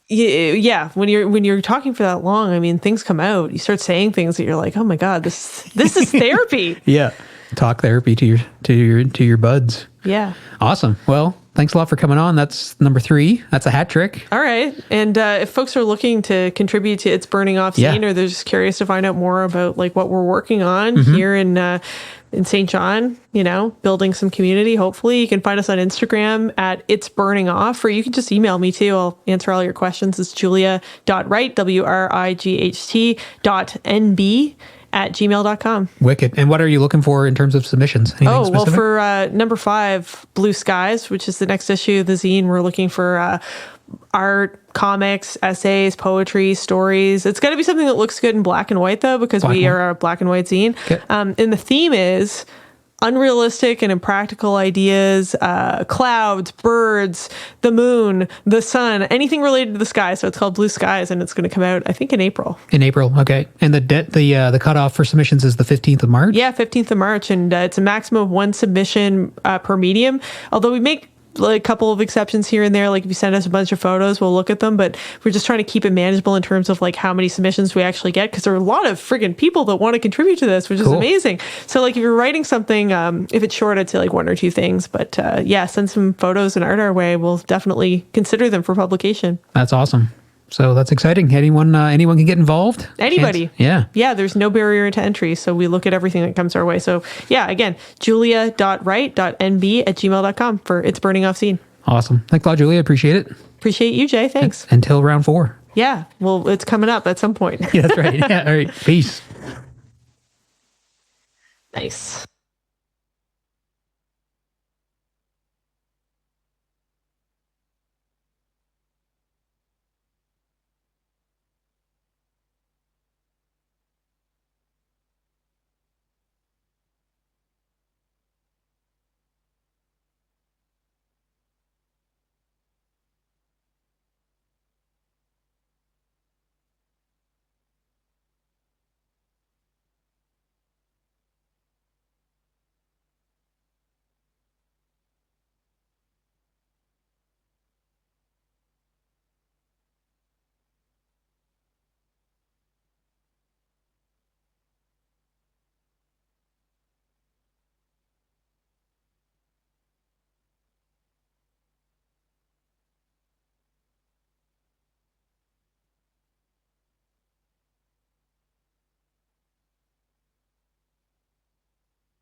yeah, when you're talking for that long, I mean, things come out. You start saying things that you're like, oh my god, this is therapy. Yeah, talk therapy to your buds. Yeah, awesome. Well. Thanks a lot for coming on. That's number 3. That's a hat trick. All right. And if folks are looking to contribute to It's Burning Off Zine, or they're just curious to find out more about like what we're working on here in St. John, you know, building some community, hopefully, you can find us on Instagram at It's Burning Off, or you can just email me too. I'll answer all your questions. It's julia.wright, WRIGHT.NB @gmail.com. Wicked. And what are you looking for in terms of submissions? Anything specific? For number 5, Blue Skies, which is the next issue of the zine, we're looking for art, comics, essays, poetry, stories. It's got to be something that looks good in black and white, though, because we are a black and white zine. Okay. And the theme is unrealistic and impractical ideas, clouds, birds, the moon, the sun, anything related to the sky. So it's called Blue Skies, and it's going to come out, I think, in April. In April, okay. And the cutoff for submissions is the 15th of March? Yeah, 15th of March, and it's a maximum of 1 submission per medium, although we make like a couple of exceptions here and there. Like if you send us a bunch of photos, we'll look at them, but we're just trying to keep it manageable in terms of like how many submissions we actually get, because there are a lot of friggin' people that want to contribute to this, which is amazing. So like if you're writing something, if it's short, I'd say like 1 or 2 things, but send some photos and art our way. We'll definitely consider them for publication. That's awesome. So that's exciting. Anyone can get involved? Anybody. Yeah, there's no barrier to entry. So we look at everything that comes our way. So yeah, again, julia.wright.nb@gmail.com for It's Burning Off Zine. Awesome. Thanks a lot, Julia. Appreciate it. Appreciate you, Jay. Thanks. Until round 4. Yeah. Well, it's coming up at some point. Yeah, that's right. Yeah. All right. Peace. Nice.